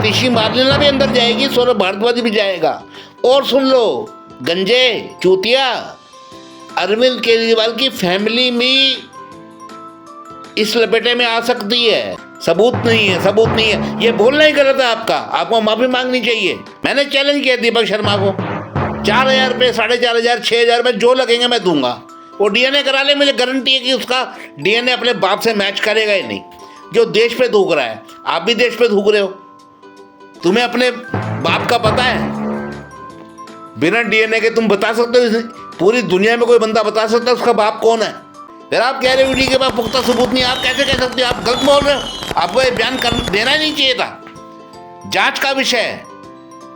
नीतीशी मार लेना भी अंदर जाएगी, सौरभ भारद्वाज भी जाएगा। और सुन लो गंजे चूतिया, अरविंद केजरीवाल की फैमिली भी इस लपेटे में आ सकती है। सबूत नहीं है, सबूत नहीं है, ये बोलना ही गलत है आपका, आपको माफी मांगनी चाहिए। मैंने चैलेंज किया दीपक शर्मा को, 4,000 रुपये, 4,500, 6,000 रुपये जो लगेंगे मैं दूंगा। वो डीएनए करा ले, मुझे गारंटी है कि उसका डीएनए अपने बाप से मैच करेगा ही नहीं। जो देश पे थूक रहा है, आप भी देश पे थूक रहे हो। तुम्हें अपने बाप का पता है? बिना डीएनए के तुम बता सकते हो? पूरी दुनिया में कोई बंदा बता सकता है उसका बाप कौन है? फिर आप कह रहे हो ईडी के पास पुख्ता सबूत नहीं, आप कैसे कह सकते हो? आप गलत बोल रहे हो, आपको ये बयान देना नहीं चाहिए था। जांच का विषय है।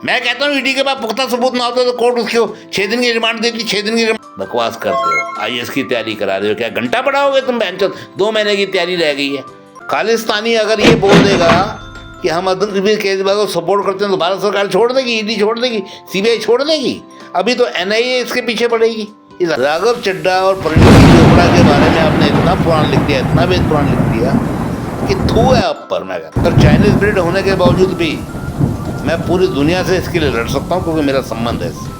मैं कहता हूँ ईडी के पास पुख्ता सबूत ना होता तो कोर्ट उसको 6 दिन की रिमांड देती, 6 दिन की रिमांड। बकवास करते हो, आईएएस की तैयारी करा रहे हो, क्या घंटा पढ़ाओगे तुम? 2 महीने की तैयारी रह गई है। खालिस्तानी अगर ये बोल देगा कि हम अरविंद केजरीवाल को सपोर्ट करते हैं तो भारत सरकार छोड़ देगी, ईडी छोड़ देगी, सीबीआई छोड़ देगी। अभी तो एनआईए इसके पीछे पड़ेगी। इस राघव चड्ढा और परिणीति चोपड़ा के बारे में आपने इतना पुराण लिख दिया, इतना वेद पुराण लिख दिया कि थू है आप पर। मैं कहता हूँ चाइनीज ब्रीड होने के बावजूद भी मैं पूरी दुनिया से इसके लिए लड़ सकता हूँ, क्योंकि मेरा संबंध है इससे।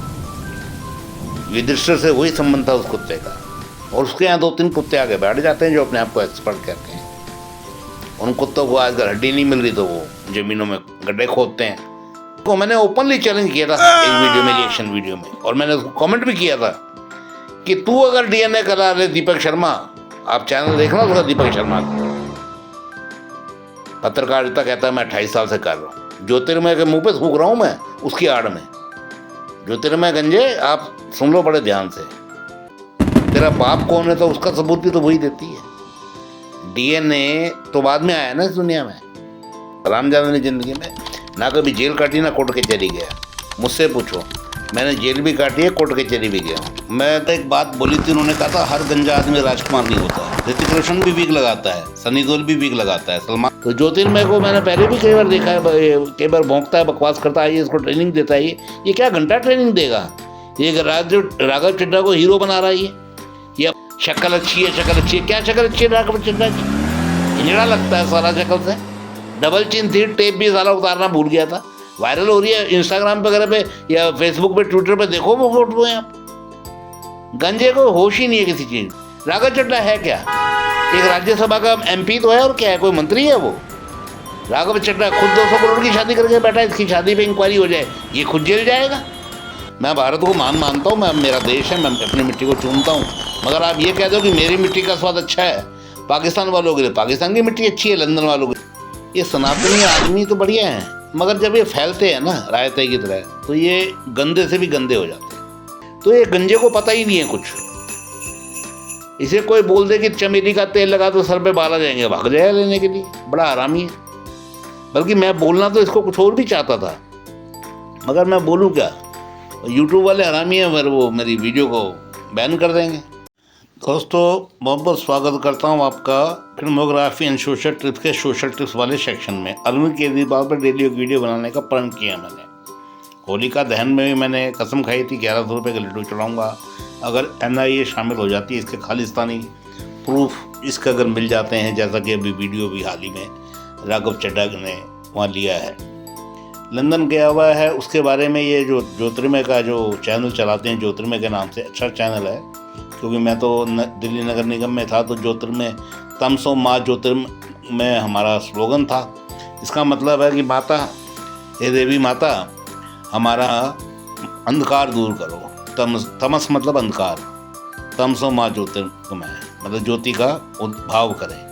युधिष्ठिर से वही संबंध था उस कुत्ते का, और उसके यहाँ 2-3 कुत्ते आगे बैठ जाते हैं जो अपने आप को एक्सपर्ट कहते हैं। उन कुत्तों को आजकल हड्डी नहीं मिल रही तो वो जमीनों में गड्ढे खोदते हैं। तो मैंने ओपनली चैलेंज किया था एक वीडियो में, रिएक्शन वीडियो में, और मैंने उसको कमेंट भी किया था कि तू अगर डीएनए करा ले दीपक शर्मा, आप चैनल देखना उसका, दीपक शर्मा पत्रकारिता कहता है मैं 28 साल से कर रहा हूँ। ज्योतिर्मय के मुंह पे थूक रहा हूँ मैं उसकी आड़ में। ज्योतिर्मय गंजे आप सुन लो बड़े ध्यान से, तेरा बाप कौन है तो उसका सबूत भी तो वही देती है। डीएनए तो बाद में आया ना इस दुनिया में। रामजादा ने जिंदगी में ना कभी जेल काटी ना कोर्ट कचहरी गया। मुझसे पूछो, मैंने जेल भी काटी है, कोर्ट कचहरी भी गया हूँ। मैं तो एक बात बोली थी, उन्होंने कहा था हर गंजा आदमी राजकुमार नहीं होता है। ऋतिक रोशन भी वीक लगाता है, सनी देओल भी वीक लगाता है, सलमान। तो ज्योतिर्मय को मैंने पहले भी कई बार देखा है, कई बार भौंकता है, बकवास करता है, इसको ट्रेनिंग देता है। ये क्या घंटा ट्रेनिंग देगा? ये राघव चड्ढा को हीरो बना रहा है ये शक्ल अच्छी है, शक्ल अच्छी है। क्या शक्ल अच्छी है राघव चड्ढा की? हिजड़ा लगता है सारा शक्ल से। डबल चिन थी, टेप भी सारा उतारना भूल गया था। वायरल हो रही है इंस्टाग्राम वगैरह पे या फेसबुक पे, ट्विटर पे, देखो वो फोटो है। आप गंजे को होश ही नहीं है किसी चीज। राघव चड्ढा है क्या? एक राज्यसभा का एमपी तो है, और क्या है, कोई मंत्री है वो? राघव चड्ढा खुद 200 करोड़ की शादी करके बैठा है, इसकी शादी पे इंक्वायरी हो जाए, ये खुद जेल जाएगा। मैं भारत को मानता हूँ, मैं, मेरा देश है, मैं अपनी मिट्टी को चूमता हूँ, मगर आप ये कह दो कि मेरी मिट्टी का स्वाद अच्छा है, पाकिस्तान वालों के लिए पाकिस्तान की मिट्टी अच्छी है, लंदन वालों की। ये सनातनी आदमी तो बढ़िया है, मगर जब ये फैलते हैं ना रायते की तरह, तो ये गंदे से भी गंदे हो जाते हैं। तो ये गंजे को पता ही नहीं है कुछ। इसे कोई बोल दे कि चमेली का तेल लगा तो सर पे बाल आ जाएंगे, भाग जाएगा लेने के लिए। बड़ा आरामी है। बल्कि मैं बोलना तो इसको कुछ और भी चाहता था, मगर मैं बोलूँ क्या? यूट्यूब वाले हरामी हैं, फिर वो मेरी वीडियो को बैन कर देंगे। दोस्तों बहुत बहुत स्वागत करता हूँ आपका फिल्मोग्राफी एंड सोशल टिप्स के सोशल टिप्स वाले सेक्शन में। अरविंद केजरीवाल पर डेली एक वीडियो बनाने का प्रण किया मैंने। होलिका दहन में भी मैंने कसम खाई थी 1100 रुपये का लड्डू चढ़ाऊँगा अगर एनआईए शामिल हो जाती है। इसके खालिस्तानी प्रूफ इसके अगर मिल जाते हैं, जैसा कि अभी वीडियो भी हाल ही में राघव चड्ढा ने वहाँ लिया है, लंदन गया हुआ है, उसके बारे में। ये जो ज्योतिर्मय का जो चैनल चलाते हैं, ज्योतिर्मय के नाम से, अच्छा चैनल है, क्योंकि मैं तो दिल्ली नगर निगम में था, तो ज्योतिर्मय तमसो माँ ज्योतिर्मय हमारा स्लोगन था। इसका मतलब है कि माता, हे देवी माता, हमारा अंधकार दूर करो। तमस मतलब अंधकार, तमसो माँ ज्योतिर्मय मतलब ज्योति का उद्भाव करें।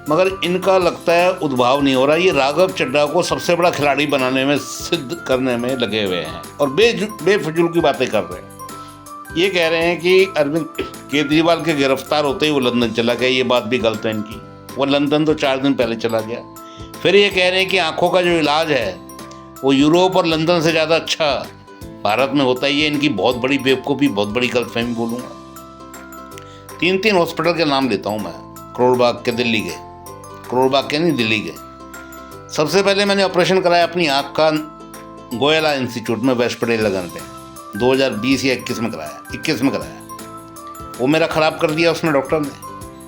मगर इनका लगता है उद्भाव नहीं हो रहा। ये राघव चड्ढा को सबसे बड़ा खिलाड़ी बनाने में, सिद्ध करने में लगे हुए हैं, और बेफजूल की बातें कर रहे हैं। ये कह रहे हैं कि अरविंद केजरीवाल के गिरफ्तार होते ही वो लंदन चला गया। ये बात भी गलत है इनकी। वो लंदन तो 4 दिन पहले चला गया। फिर ये कह रहे हैं कि आंखों का जो इलाज है वो यूरोप और लंदन से ज़्यादा अच्छा भारत में होता है। ये इनकी बहुत बड़ी बेवकूफ़ी, बहुत बड़ी गलतफहमी बोलूँगा। 3 हॉस्पिटल के नाम लेता हूँ मैं, करोड़बाग के, दिल्ली के, करोड़बाग के नहीं, दिल्ली के। सबसे पहले मैंने ऑपरेशन कराया अपनी आँख का गोयला इंस्टीट्यूट में, वेस्ट पटेल लगन पे, 2020 या 21 में कराया, 21 में कराया। वो मेरा ख़राब कर दिया उसने, डॉक्टर ने।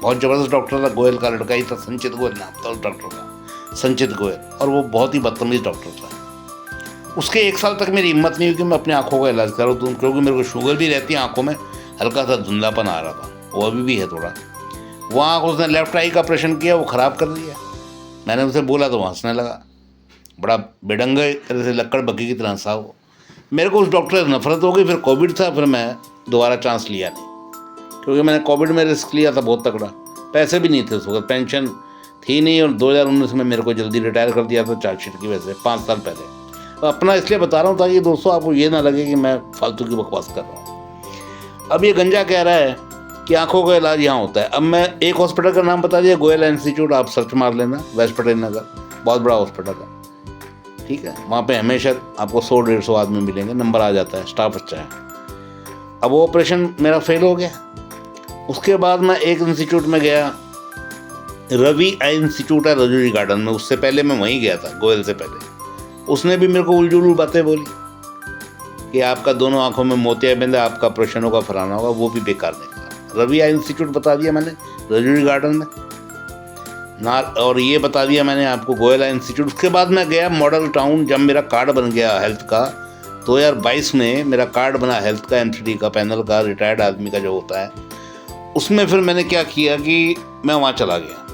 बहुत ज़बरदस्त डॉक्टर था, गोयल का लड़का ही था, संचित गोयल नाम था उस डॉक्टर का। संचित गोयल, और वो बहुत ही बदतमीज़ डॉक्टर था। उसके 1 साल तक मेरी हिम्मत नहीं हुई कि मैं अपनी आँखों का इलाज करूँ, तो क्योंकि मेरे को शुगर भी रहती है, आँखों में हल्का सा धुंधलापन आ रहा था, वो अभी भी है थोड़ा। वहाँ उसने लेफ्ट आई का ऑपरेशन किया, वो ख़राब कर दिया। मैंने उसे बोला तो वो हंसने लगा, बड़ा बेढंगा तरह से लक्कड़ बग्घी की तरह हंसा वो। मेरे को उस डॉक्टर से नफरत हो गई। फिर कोविड था, फिर मैं दोबारा चांस लिया नहीं, क्योंकि मैंने कोविड में रिस्क लिया था बहुत तगड़ा। पैसे भी नहीं थे उस वक्त, पेंशन थी नहीं, और 2019 में मेरे को जल्दी रिटायर कर दिया था चार्जशीट की वजह से, 5 साल पहले। तो अपना इसलिए बता रहा हूँ ताकि दोस्तों आपको ये ना लगे कि मैं फालतू की बकवास कर रहा हूँ। अब ये गंजा कह रहा है कि आंखों का इलाज यहाँ होता है। अब मैं एक हॉस्पिटल का नाम बता दिया, गोयल इंस्टीट्यूट, आप सर्च मार लेना, वेस्ट पटेल नगर, बहुत बड़ा हॉस्पिटल है, ठीक है। वहाँ पे हमेशा आपको 100-150 आदमी मिलेंगे, नंबर आ जाता है, स्टाफ अच्छा है। अब वो ऑपरेशन मेरा फेल हो गया। उसके बाद मैं एक इंस्टीट्यूट में गया, रवि आई इंस्टीट्यूट है रजौरी गार्डन में, उससे पहले मैं वहीं गया था, गोयल से पहले। उसने भी मेरे को उलझुल बातें बोली कि आपका दोनों आंखों में मोतियाबिंद है, आपका ऑपरेशन होगा, फलाना होगा, वो भी बेकार निकला। रवि आई इंस्टीट्यूट बता दिया मैंने रजौरी गार्डन में ना, और ये बता दिया मैंने आपको गोयल आई इंस्टीट्यूट। उसके बाद मैं गया मॉडल टाउन, जब मेरा कार्ड बन गया हेल्थ का 2022 में, मेरा कार्ड बना हेल्थ का, MCD का, पैनल का, रिटायर्ड आदमी का जो होता है, उसमें फिर मैंने क्या किया कि मैं वहाँ चला गया,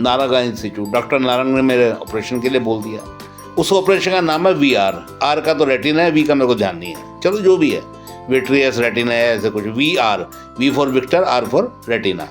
नारंग आई इंस्टीट्यूट। डॉक्टर नारंग ने मेरे ऑपरेशन के लिए बोल दिया। उस ऑपरेशन का नाम है VR, R का तो रेटिना है, V का मेरे को ध्यान नहीं है, चलो जो भी है, विट्रियस रेटिना है, ऐसे कुछ, VR, V for victor, R for retina.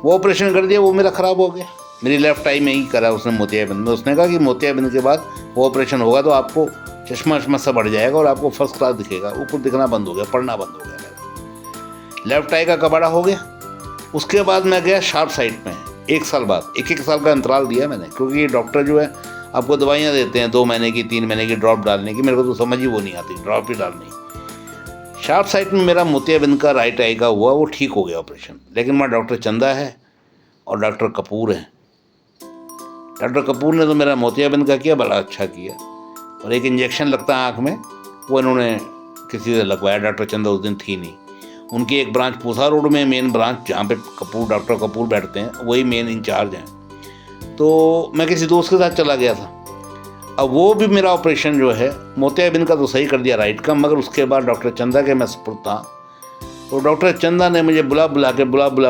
वो ऑपरेशन कर दिया, वो मेरा ख़राब हो गया। मेरी लेफ्ट आई में ही करा उसने मोतियाबिंद में। उसने कहा कि मोतियाबिंद के बाद वो ऑपरेशन होगा तो आपको चश्मा वश्मा सब बढ़ जाएगा और आपको फर्स्ट क्लास दिखेगा। ऊपर दिखना बंद हो गया, पढ़ना बंद हो गया मेरा, लेफ्ट आई का कबाड़ा हो गया। उसके बाद मैं गया शार्प साइट में 1 साल बाद, 1-1 साल का अंतराल दिया मैंने, क्योंकि ये डॉक्टर जो है आपको दवाइयाँ देते हैं 2 महीने की, 3 महीने की ड्रॉप डालने की, मेरे को तो समझ ही वो नहीं आती, ड्रॉप ही डालनी। शार्प साइट में मेरा मोतियाबिंद का राइट आई का हुआ, वो ठीक हो गया ऑपरेशन। लेकिन वहाँ डॉक्टर चंदा है और डॉक्टर कपूर है। डॉक्टर कपूर ने तो मेरा मोतियाबिंद का किया, बड़ा अच्छा किया, और एक इंजेक्शन लगता है आँख में, वो इन्होंने किसी से लगवाया। डॉक्टर चंदा उस दिन थी नहीं, उनकी एक ब्रांच पूसा रोड में, मेन ब्रांच जहाँ पे डॉक्टर कपूर बैठते हैं, वही मेन इंचार्ज हैं। तो मैं किसी दोस्त के साथ चला गया था। अब वो भी मेरा ऑपरेशन जो है मोतियाबिंद का तो सही कर दिया राइट का, मगर उसके बाद डॉक्टर चंदा के मैं सपुर्द था। तो डॉक्टर चंदा ने मुझे बुला बुला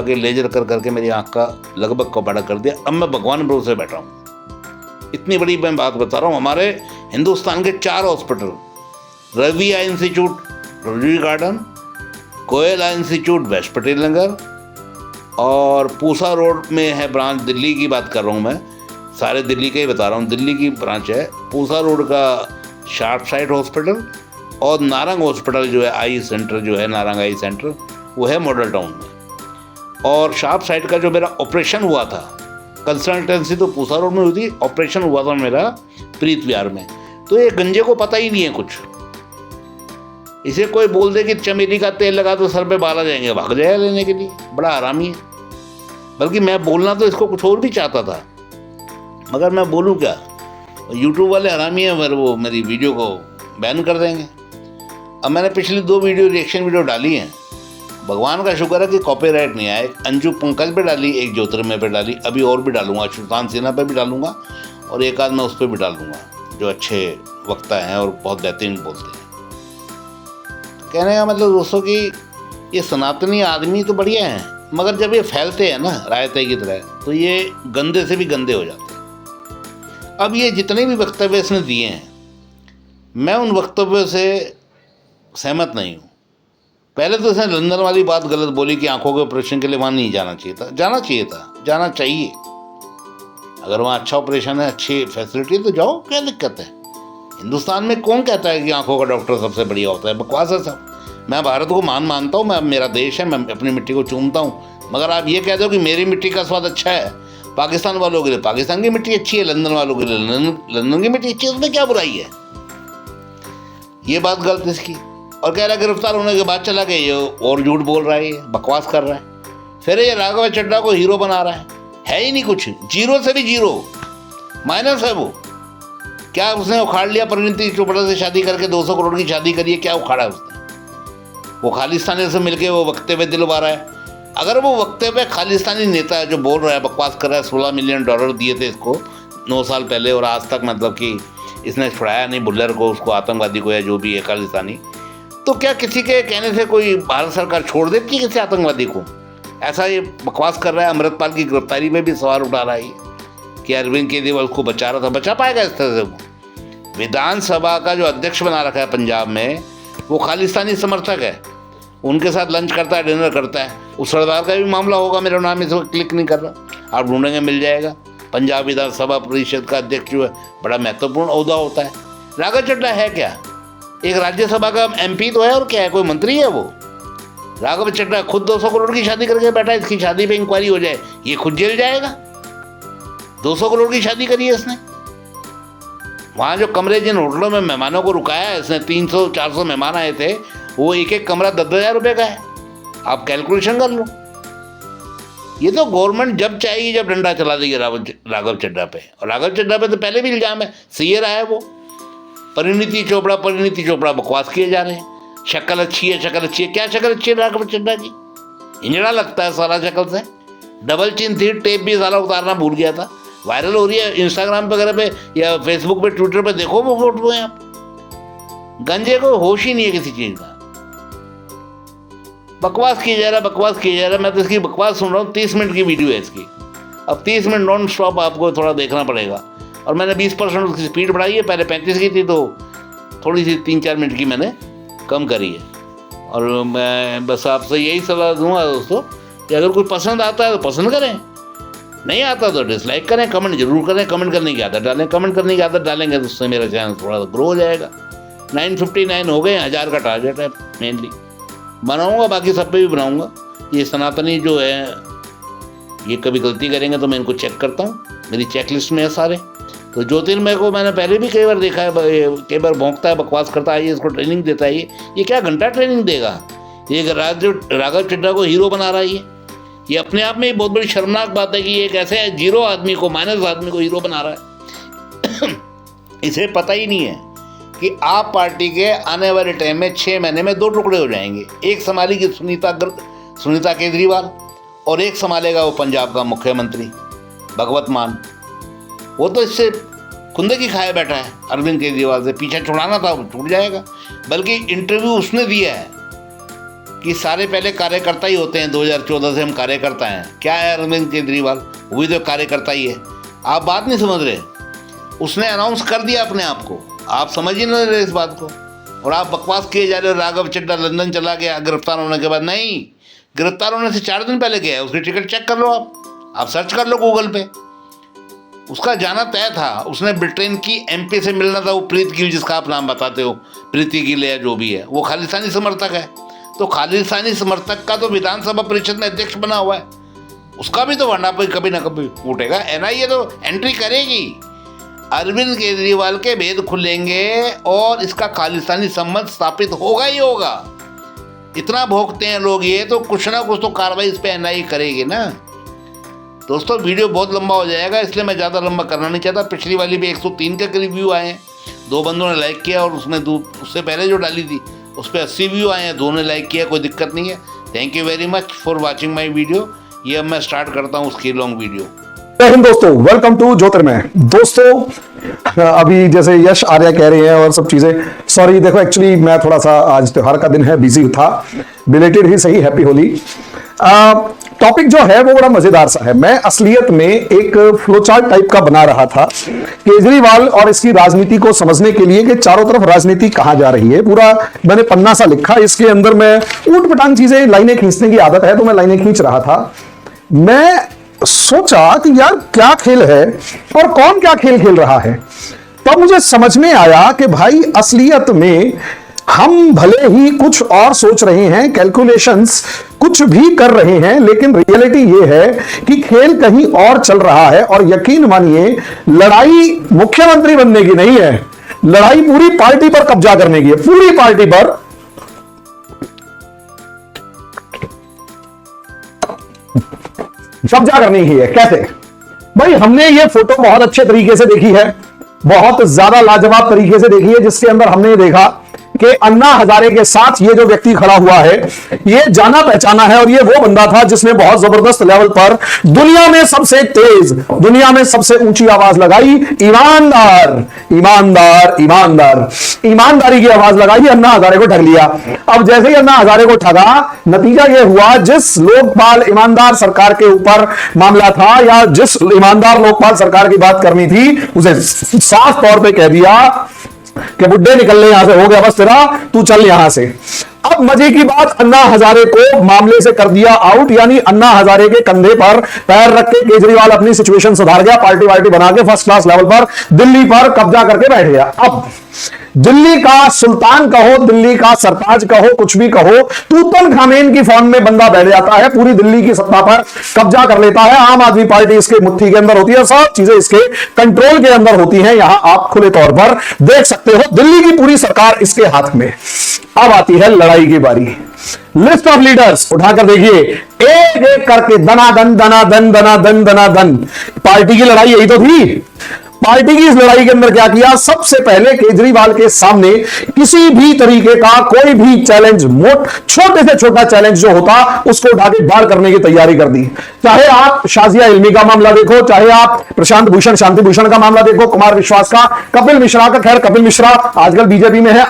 के लेजर कर करके मेरी आँख का लगभग कबाड़ा कर दिया। अब मैं भगवान भरोसे बैठा हूँ। इतनी बड़ी मैं बात बता रहा हूँ, हमारे हिंदुस्तान के 4 हॉस्पिटल, रवि आई इंस्टीट्यूट रजौरी गार्डन, गोयल आई इंस्टीट्यूट वेस्ट पटेल नगर, और पूसा रोड में है ब्रांच, दिल्ली की बात कर रहा हूँ मैं, सारे दिल्ली के ही बता रहा हूँ, दिल्ली की ब्रांच है। पूसा रोड का शार्प साइट हॉस्पिटल, और नारंग हॉस्पिटल जो है, आई सेंटर जो है, नारंग आई सेंटर, वो है मॉडल टाउन में। और शार्प साइट का जो मेरा ऑपरेशन हुआ था, कंसल्टेंसी तो पूसा रोड में हुई थी, ऑपरेशन हुआ था मेरा प्रीत विहार में। तो ये गंजे को पता ही नहीं है कुछ, इसे कोई बोल दे कि चमेली का तेल लगा तो सर पे बाल आ जाएंगे, भाग जाएगा लेने के लिए, बड़ा आरामी है। बल्कि मैं बोलना तो इसको कुछ और भी चाहता था, मगर मैं बोलूँ क्या, यूट्यूब वाले हरामी हैं, वो मेरी वीडियो को बैन कर देंगे। अब मैंने पिछली 2 वीडियो रिएक्शन वीडियो डाली हैं, भगवान का शुक्र है कि कॉपीराइट नहीं आया। एक अंजू पंकज पे डाली, एक ज्योतिर्मय पे डाली, अभी और भी डालूंगा, सुल्तान सिन्हा पे भी डालूंगा, और एक आध मैं उस पर भी डाल दूँगा, जो अच्छे वक्ता हैं और बहुत बेहतरीन बोलते हैं। कहने का मतलब दोस्तों कि ये सनातनी आदमी तो बढ़िया हैं, मगर जब ये फैलते हैं ना रायते की तरह, तो ये गंदे से भी गंदे हो जाते हैं। अब ये जितने भी वक्तव्य इसने दिए हैं, मैं उन वक्तव्यों से सहमत नहीं हूँ। पहले तो इसने लंदन वाली बात गलत बोली कि आंखों के ऑपरेशन के लिए वहाँ नहीं जाना चाहिए था। जाना चाहिए। अगर वहाँ अच्छा ऑपरेशन है, अच्छी फैसिलिटी, तो जाओ, क्या दिक्कत है। हिंदुस्तान में कौन कहता है कि आंखों का डॉक्टर सबसे बढ़िया होता है? बकवास है सब। मैं भारत को मानता हूँ, मैं, मेरा देश है, मैं अपनी मिट्टी को चूमता हूँ, मगर आप ये कह दो कि मेरी मिट्टी का स्वाद अच्छा है, पाकिस्तान वालों के लिए पाकिस्तान की मिट्टी अच्छी है, लंदन वालों के लिए लंदन की मिट्टी अच्छी है, उसमें क्या बुराई है? ये बात गलत इसकी। और कह रहा है गिरफ्तार होने के बाद चला गया, ये और झूठ बोल रहा है, ये बकवास कर रहा है। फिर ये राघव चड्ढा को हीरो बना रहा है ही नहीं कुछ, जीरो से भी जीरो, माइनस है वो। क्या उसने उखाड़ लिया? परिणीति चोपड़ा से शादी करके 200 करोड़ की शादी करी है, क्या उखाड़ा उसने? वो खालिस्तानी से मिलके वो वक्तव्य दिलवा रहा है। अगर वो वक्तव्य खालिस्तानी नेता है जो बोल रहा है, बकवास कर रहा है, $16 मिलियन दिए थे इसको 9 साल पहले, और आज तक मतलब कि इसने छुड़ाया नहीं बुल्लर को, उसको, आतंकवादी को, या जो भी है खालिस्तानी। तो क्या किसी के कहने से कोई भारत सरकार छोड़ देती है किसी आतंकवादी को? ऐसा ये बकवास कर रहा है। अमृतपाल की गिरफ्तारी में भी सवाल उठा रहा है कि अरविंद केजरीवाल उसको बचा रहा था। बचा पाएगा इस तरह से? वो विधानसभा का जो अध्यक्ष बना रखा है पंजाब में, वो खालिस्तानी समर्थक है, उनके साथ लंच करता है, डिनर करता है। उस सरदार का भी मामला होगा, मेरा नाम इस वक्त क्लिक नहीं कर रहा, आप ढूंढेंगे मिल जाएगा। पंजाब विधानसभा परिषद का अध्यक्ष जो है बड़ा महत्वपूर्ण ओहदा होता है। राघव चड्ढा है क्या? एक राज्यसभा का MP तो है, और क्या है, कोई मंत्री है वो? राघव चड्ढा खुद 200 करोड़ की शादी करके बैठा है, इसकी शादी पे इंक्वायरी हो जाए, ये खुद जेल जाएगा। 200 करोड़ की शादी करी है इसने। वहाँ जो कमरे, जिन होटलों में मेहमानों को रुकाया है इसने, 300-400 मेहमान आए थे, वो एक एक कमरा 10,000 रुपये का है। आप कैलकुलेशन कर लो। ये तो गवर्नमेंट जब चाहेगी जब डंडा चला देगी राघव चड्ढा पे। और राघव चड्ढा पे तो पहले भी इल्जाम है, सीए रहा है वो। परिणीति चोपड़ा बकवास किए जा रहे हैं। शक्ल अच्छी है, शक्ल अच्छी है। क्या शक्ल अच्छी है राघव चड्ढा की? इंजड़ा लगता है सारा शक्ल से। डबल चिन थी, टेप भी सारा उतारना भूल गया था। वायरल हो रही है इंस्टाग्राम वगैरह पे या फेसबुक पे, ट्विटर पे, देखो वो फोटो है। आप गंजे को होश ही नहीं है किसी चीज का। बकवास किया जा रहा है। मैं तो इसकी बकवास सुन रहा हूँ। 30 मिनट की वीडियो है इसकी। अब 30 मिनट नॉन स्टॉप आपको थोड़ा देखना पड़ेगा। और मैंने 20% उसकी स्पीड बढ़ाई है। पहले 35 की थी, तो थोड़ी सी 3-4 मिनट की मैंने कम करी है। और मैं बस आपसे यही सलाह दूंगा दोस्तों कि अगर कोई पसंद आता है तो पसंद करें, नहीं आता तो डिसलाइक करें। कमेंट जरूर करें, कमेंट करने की आदत डालें। कमेंट करने की आदत डालेंगे तो उससे मेरा चैनल थोड़ा ग्रो हो जाएगा। 959 हो गए, 1000 का टारगेट है। मेनली बनाऊंगा, बाकी सब पे भी बनाऊंगा। ये सनातनी जो है ये कभी गलती करेंगे तो मैं इनको चेक करता हूँ, मेरी चेकलिस्ट में है सारे। तो ज्योतिर्मय को मैंने पहले भी कई बार देखा है, कई बार भौंकता है, बकवास करता है, ये इसको ट्रेनिंग देता है। ये क्या घंटा ट्रेनिंग देगा? ये राघव चड्ढा को हीरो बना रहा है। ये अपने आप में ही बहुत बड़ी शर्मनाक बात है कि एक ऐसे जीरो आदमी को, माइनस आदमी को हीरो बना रहा है। इसे पता ही नहीं है कि आप पार्टी के आने वाले टाइम में 6 महीने में 2 टुकड़े हो जाएंगे। एक संभालेगी सुनीता केजरीवाल, और एक संभालेगा वो पंजाब का मुख्यमंत्री भगवत मान। वो तो इससे कुंदे की खाए बैठा है अरविंद केजरीवाल से। पीछे छुड़ाना था, वो छूट जाएगा। बल्कि इंटरव्यू उसने दिया है कि सारे पहले कार्यकर्ता ही होते हैं, 2014 से हम कार्यकर्ता हैं। क्या है अरविंद केजरीवाल? वो भी तो कार्यकर्ता ही है। आप बात नहीं समझ रहे। उसने अनाउंस कर दिया अपने आप को, आप समझ ही नहीं रहे इस बात को। और आप बकवास किए जा रहे हो। राघव चड्ढा लंदन चला गया गिरफ्तार होने के बाद। नहीं, गिरफ्तार होने से 4 दिन पहले गया है। उसकी टिकट चेक कर लो, आप सर्च कर लो गूगल पे। उसका जाना तय था। उसने ब्रिटेन की MP से मिलना था, वो प्रीत गिल, जिसका आप नाम बताते हो, प्रीति गिल या जो भी है, वो खालिस्तानी समर्थक है। तो खालिस्तानी समर्थक का तो विधानसभा परिषद में अध्यक्ष बना हुआ है, उसका भी तो वरना कभी ना कभी फूटेगा। NIA तो एंट्री करेगी। अरविंद केजरीवाल के भेद खुलेंगे और इसका खालिस्तानी संबंध स्थापित होगा ही होगा। इतना भोगते हैं लोग, ये तो कुछ ना कुछ तो कार्रवाई इस पे NIA करेगी ना। दोस्तों वीडियो बहुत लंबा हो जाएगा, इसलिए मैं ज़्यादा लंबा करना नहीं चाहता। पिछली वाली भी 103 के करीब व्यू आए हैं, 2 बंदों ने लाइक किया, और उसमें उससे पहले जो डाली थी उस पर 80 व्यू आए हैं, 2 ने लाइक किया, कोई दिक्कत नहीं है। Thank you very much for watching my video. ये अब मैं स्टार्ट करता हूँ उसकी लॉन्ग वीडियो। जय हिंद दोस्तों, वेलकम टू ज्योतिर्मय। दोस्तों अभी जैसे यश आर्या कह रहे हैं और सब चीजें, सॉरी देखो एक्चुअली मैं थोड़ा सा आज त्योहार का दिन है, बिजी था, बिलेटेड ही सही, हैप्पी होली। टॉपिक जो है वो बड़ा मजेदार सा है। मैं असलियत में एक फ्लोचार्ट टाइप का बना रहा था केजरीवाल और इसकी राजनीति को समझने के लिए कि चारों तरफ राजनीति कहां जा रही है। पूरा मैंने पन्ना सा लिखा, इसके अंदर मैं ऊट पटांग चीजें, लाइनें खींचने की आदत है तो मैं लाइनें खींच रहा था। मैं सोचा कि यार क्या खेल है और कौन क्या खेल खेल रहा है। तब मुझे समझ में आया कि भाई असलियत में हम भले ही कुछ और सोच रहे हैं, कैलकुलेशंस कुछ भी कर रहे हैं, लेकिन रियलिटी ये है कि खेल कहीं और चल रहा है। और यकीन मानिए लड़ाई मुख्यमंत्री बनने की नहीं है, लड़ाई पूरी पार्टी पर कब्जा करने की है, पूरी पार्टी पर। कब्जा करने की है। कैसे भाई? हमने ये फोटो बहुत अच्छे तरीके से देखी है, बहुत ज्यादा लाजवाब तरीके से देखी है, जिसके अंदर हमने देखा कि अन्ना हजारे के साथ ये जो व्यक्ति खड़ा हुआ है ये जाना पहचाना है और ये वो बंदा था जिसने बहुत जबरदस्त लेवल पर दुनिया में सबसे तेज, दुनिया में सबसे ऊंची आवाज लगाई, ईमानदार ईमानदार ईमानदार, ईमानदारी की आवाज लगाई, अन्ना हजारे को ठग लिया। अब जैसे ही अन्ना हजारे को ठगा, नतीजा यह हुआ जिस लोकपाल ईमानदार सरकार के ऊपर मामला था या जिस ईमानदार लोकपाल सरकार की बात करनी थी उसे साफ तौर पे कह दिया कि बुड्ढे निकलने यहां से, हो गया बस तेरा, तू चल यहां से। अब मजे की बात, अन्ना हजारे को मामले से कर दिया आउट, यानी अन्ना हजारे के कंधे पर पैर रख के केजरीवाल अपनी सिचुएशन सुधार गया, पार्टी वार्टी बना के फर्स्ट क्लास लेवल पर दिल्ली पर कब्जा करके बैठ गया। अब दिल्ली का सुल्तान कहो, दिल्ली का सरताज कहो, कुछ भी कहो, तूतन खामेन की फॉर्म में बंदा बैठ जाता है, पूरी दिल्ली की सत्ता पर कब्जा कर लेता है। आम आदमी पार्टी इसके मुट्ठी के अंदर होती है, सब चीजें इसके कंट्रोल के अंदर होती हैं। यहां आप खुले तौर पर देख सकते हो दिल्ली की पूरी सरकार इसके हाथ में। अब आती है लड़ाई की बारी। लिस्ट ऑफ लीडर्स उठाकर देखिए, एक एक करके दनादन दनादन दनादन दनादन। पार्टी की लड़ाई यही तो थी। पार्टी की इस लड़ाई के अंदर क्या किया, सबसे पहले केजरीवाल के सामने किसी भी तरीके का कोई भी चैलेंज, छोटे से छोटा चैलेंज जो होता उसको उठा के बाहर करने की तैयारी कर दी। चाहे आप शाजिया इल्मी का मामला देखो, चाहे आप प्रशांत भूषण शांति भूषण का मामला देखो, कुमार विश्वास का, कपिल मिश्रा का, खैर कपिल मिश्रा आजकल बीजेपी में है,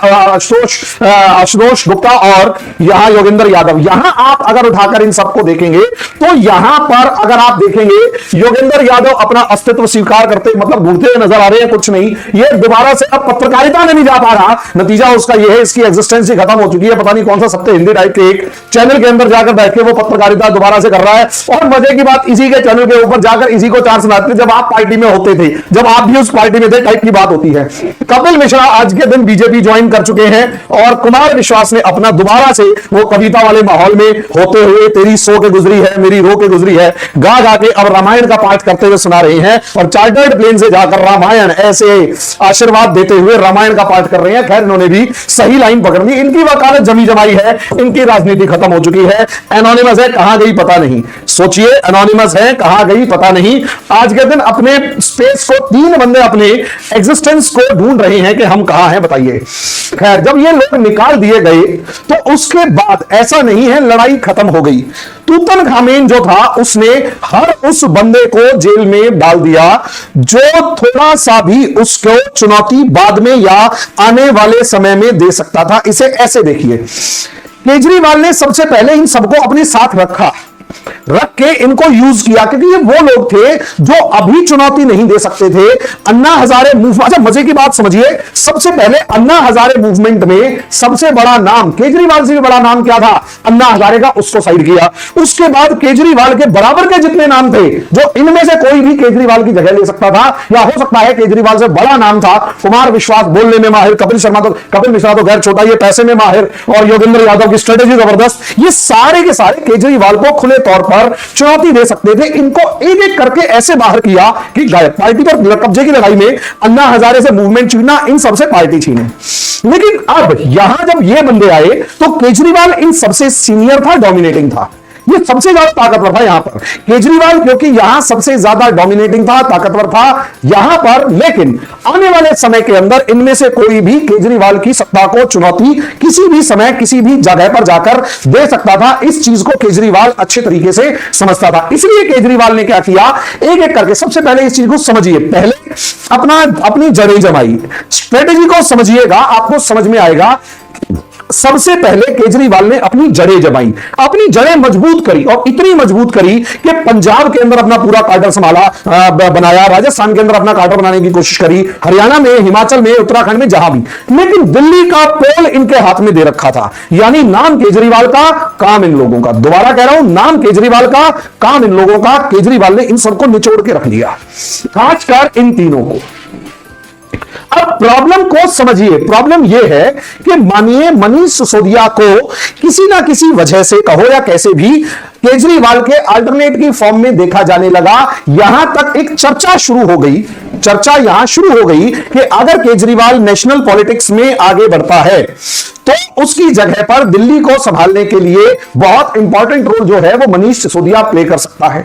आशुतोष गुप्ता और यहां योगेंद्र यादव। यहां आप अगर उठाकर इन सबको देखेंगे तो यहां पर अगर आप देखेंगे योगेंद्र यादव अपना अस्तित्व स्वीकार करते, मतलब नजर आ रहे हैं, कुछ नहीं, ये दोबारा से अब पत्रकारिता में नहीं जा पा रहा। नतीजा उसका ये है, इसकी एग्जिस्टेंस ही खत्म हो चुकी है। पता नहीं कौन सा सत्य हिंदी टाइप के एक चैनल के अंदर जाकर बैठ के वो पत्रकारिता दोबारा से कर रहा है। और मजे की बात, इसी के चैनल के ऊपर जाकर इसी को चार सुनाते, जब आप पार्टी में होते थे, जब आप भी उस पार्टी में थे टाइप की बात होती है। कपिल मिश्रा आज के दिन बीजेपी ज्वाइन कर चुके हैं और कुमार विश्वास ने अपना दोबारा से वो कविता वाले माहौल में होते हुए, तेरी सो के गुजरी है मेरी रो के गुजरी है, गा गा के अब रामायण का पाठ करते हुए सुना रहे हैं और चार्टर्ड प्लेन से जाकर रामायण ऐसे आशीर्वाद देते हुए रामायण का पाठ कर रहे हैं। खैर इन्होंने भी सही लाइन पकड़ ली, इनकी वकालत जमी जमाई है, इनकी राजनीति खत्म हो चुकी है। एनोनिमस है, कहां गई पता नहीं। सोचिए, एनोनिमस है, कहां गई पता नहीं। आज के दिन अपने स्पेस को तीन बंदे अपने एग्जिस्टेंस को ढूंढ रहे हैं कि हम कहां हैं, बताइए। खैर जब ये लोग निकाल दिए गए तो उसके बाद ऐसा नहीं है लड़ाई खत्म हो गई। तूतन खामेन जो था उसने हर उस बंदे को जेल में डाल दिया जो थोड़ा सा भी उसको चुनौती बाद में या आने वाले समय में दे सकता था। इसे ऐसे देखिए, केजरीवाल ने सबसे पहले इन सबको अपने साथ रख के इनको यूज किया, क्योंकि ये वो लोग थे जो अभी चुनौती नहीं दे सकते थे। अन्ना हजारे मूवमेंट, अच्छा मजे की बात समझिए, सबसे पहले अन्ना हजारे मूवमेंट में सबसे बड़ा नाम, केजरीवाल से भी बड़ा नाम क्या था, अन्ना हजारे का, उसको साइड किया। उसके बाद केजरीवाल के बराबर के जितने नाम थे, जो इनमें से कोई भी केजरीवाल की जगह ले सकता था या हो सकता है केजरीवाल से बड़ा नाम था, कुमार विश्वास बोलने में माहिर, कपिल मिश्रा तो गैर छोटा, ये पैसे में माहिर, और योगेंद्र यादव की स्ट्रेटेजी जबरदस्त, ये सारे के सारे केजरीवाल को खुले तौर पर चुनौती दे सकते थे। इनको एक एक करके ऐसे बाहर किया कि गायब। पार्टी पर कब्जे की लड़ाई में अन्ना हजारे से मूवमेंट छीना, इन सबसे पार्टी छीने। लेकिन अब यहां जब ये बंदे आए तो केजरीवाल इन सबसे सीनियर था, डोमिनेटिंग था, ये सबसे ज्यादा ताकतवर था यहां पर केजरीवाल, क्योंकि यहां सबसे ज्यादा डोमिनेटिंग था, ताकतवर था यहां पर। लेकिन आने वाले समय के अंदर इनमें से कोई भी केजरीवाल की सत्ता को चुनौती किसी भी समय किसी भी जगह पर जाकर दे सकता था। इस चीज को केजरीवाल अच्छे तरीके से समझता था। इसलिए केजरीवाल ने क्या किया, एक एक करके सबसे पहले इस चीज को समझिए, पहले अपनी जड़ें जमाई, स्ट्रेटेजी को समझिएगा, आपको समझ में आएगा। सबसे पहले केजरीवाल ने अपनी जड़ें जमाई, अपनी जड़ें मजबूत करी, और इतनी मजबूत करी कि पंजाब के अंदर अपना पूरा काडर संभाला, बनाया, राजस्थान के अंदर अपना काडर बनाने की कोशिश करी, हरियाणा में, हिमाचल में, उत्तराखंड में, जहां भी। लेकिन दिल्ली का पोल इनके हाथ में दे रखा था, यानी नाम केजरीवाल का, काम इन लोगों का। दोबारा कह रहा हूं, नाम केजरीवाल का, काम इन लोगों का। केजरीवाल ने इन सबको निचोड़ के रख लिया, खासकर इन तीनों को। अब प्रॉब्लम को समझिए, प्रॉब्लम यह है कि मानिए मनीष सिसोदिया को किसी ना किसी वजह से कहो या कैसे भी केजरीवाल के अल्टरनेट की फॉर्म में देखा जाने लगा। यहां तक एक चर्चा शुरू हो गई, चर्चा यहां शुरू हो गई कि अगर केजरीवाल नेशनल पॉलिटिक्स में आगे बढ़ता है तो उसकी जगह पर दिल्ली को संभालने के लिए बहुत इंपॉर्टेंट रोल जो है वो मनीष सिसोदिया प्ले कर सकता है।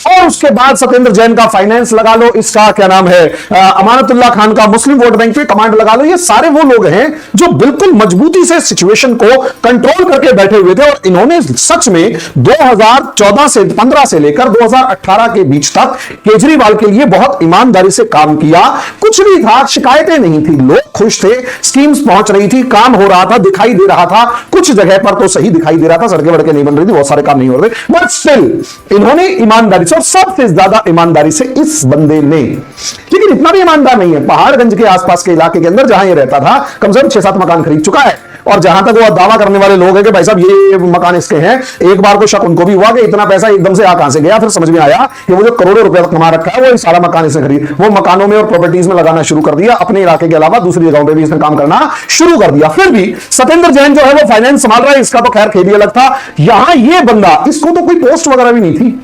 और उसके बाद सत्येंद्र जैन का फाइनेंस लगा लो, इसका क्या नाम है अमानतुल्लाह खान का मुस्लिम वोट बैंक पे कमांड लगा लो। ये सारे वो लोग हैं जो बिल्कुल मजबूती से सिचुएशन को कंट्रोल करके बैठे हुए थे और इन्होंने सच में 2014 से 15 से लेकर 2018 के बीच तक केजरीवाल के लिए बहुत ईमानदारी से काम किया। कुछ नहीं था, शिकायतें नहीं थी, लोग खुश थे, स्कीम्स पहुंच रही थी, काम हो रहा था, दिखाई दे रहा था, कुछ जगह पर तो सही दिखाई दे रहा था, सड़कें वड़कें नहीं बन रही थी, बहुत सारे काम नहीं हो रहे, बट स्टिल इन्होंने ईमानदारी से और सबसे ज्यादा ईमानदारी से इस बंदे ने, लेकिन इतना भी ईमानदार नहीं है, पहाड़गंज के आसपास के इलाके के अंदर जहां ये रहता था कम से कम 6-7 मकान खरीद चुका है। और जहां तक वो दावा करने वाले लोग हैं कि भाई साहब ये मकान इसके हैं, एक बार को शक उनको भी हुआ कि इतना पैसा एकदम से आ कहां से गया, फिर समझ में आया कि वो जो करोड़ों रुपए कमा रखा है वो सारा मकान इसने खरीद, वो मकानों में और प्रॉपर्टीज में लगाना शुरू कर दिया, अपने इलाके के अलावा दूसरी जगहों पे भी इसने काम करना शुरू कर दिया। फिर भी सत्येंद्र जैन जो है वो फाइनेंस संभाल रहा है, इसका तो खैर खेल ही अलग था। यहां ये बंदा, इसको तो कोई पोस्ट वगैरह भी नहीं थी,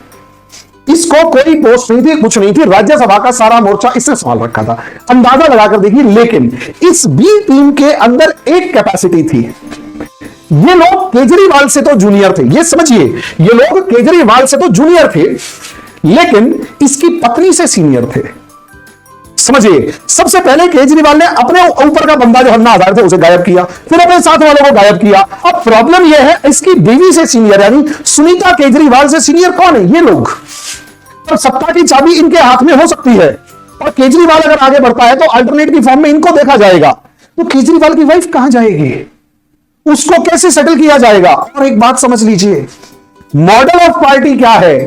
इसको कोई पोस्ट नहीं थी, कुछ नहीं थी, राज्यसभा का सारा मोर्चा इसने संभाल रखा था, अंदाजा लगाकर देखिए। लेकिन इस बी टीम के अंदर एक कैपेसिटी थी, ये लोग केजरीवाल से तो जूनियर थे, ये समझिए, ये लोग केजरीवाल से तो जूनियर थे लेकिन इसकी पत्नी से सीनियर थे, समझिए। सबसे पहले केजरीवाल ने अपने ऊपर का बंदा जो अन्ना हजारे थे उसे गायब किया, फिर अपने साथ वालों को गायब किया। अब प्रॉब्लम यह है इसकी बीवी से सीनियर यानी सुनीता केजरीवाल से सीनियर कौन है? ये लोग। और सत्ता की चाबी इनके हाथ में हो सकती है और केजरीवाल अगर आगे बढ़ता है तो अल्टरनेट की फॉर्म में इनको देखा जाएगा। तो केजरीवाल की वाइफ कहां जाएगी, उसको कैसे सेटल किया जाएगा? और एक बात समझ लीजिए, मॉडल ऑफ पार्टी क्या है?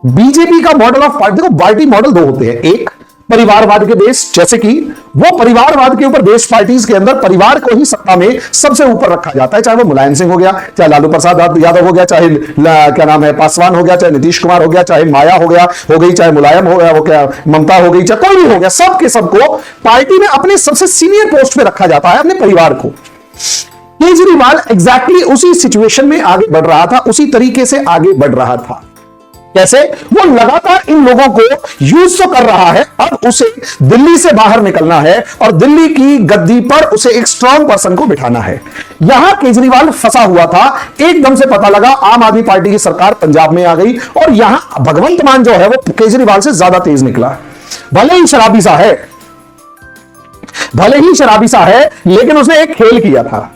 बीजेपी का मॉडल ऑफ पार्टी, देखो पार्टी मॉडल दो होते हैं, एक परिवारवाद के बेस, जैसे कि वो परिवारवाद के ऊपर बेस्ड पार्टीज के अंदर परिवार को ही सत्ता में सबसे ऊपर रखा जाता है, चाहे वो मुलायम सिंह हो गया, चाहे लालू प्रसाद यादव हो गया, चाहे क्या नाम है पासवान हो गया, चाहे नीतीश कुमार हो गया, चाहे माया हो गई, चाहे मुलायम हो गया, वो क्या ममता हो गई, चाहे कोई भी हो गया, सब के सबको पार्टी में अपने सबसे सीनियर पोस्ट पे रखा जाता है, अपने परिवार को। केजरीवाल एग्जैक्टली उसी सिचुएशन में आगे बढ़ रहा था, उसी तरीके से आगे बढ़ रहा था। कैसे? वो लगातार इन लोगों को यूज तो कर रहा है, अब उसे दिल्ली से बाहर निकलना है और दिल्ली की गद्दी पर उसे एक स्ट्रांग पर्सन को बिठाना है। यहां केजरीवाल फंसा हुआ था, एकदम से पता लगा आम आदमी पार्टी की सरकार पंजाब में आ गई और यहां भगवंत मान जो है वो केजरीवाल से ज्यादा तेज निकला। भले ही शराबी सा है लेकिन उसने एक खेल किया था।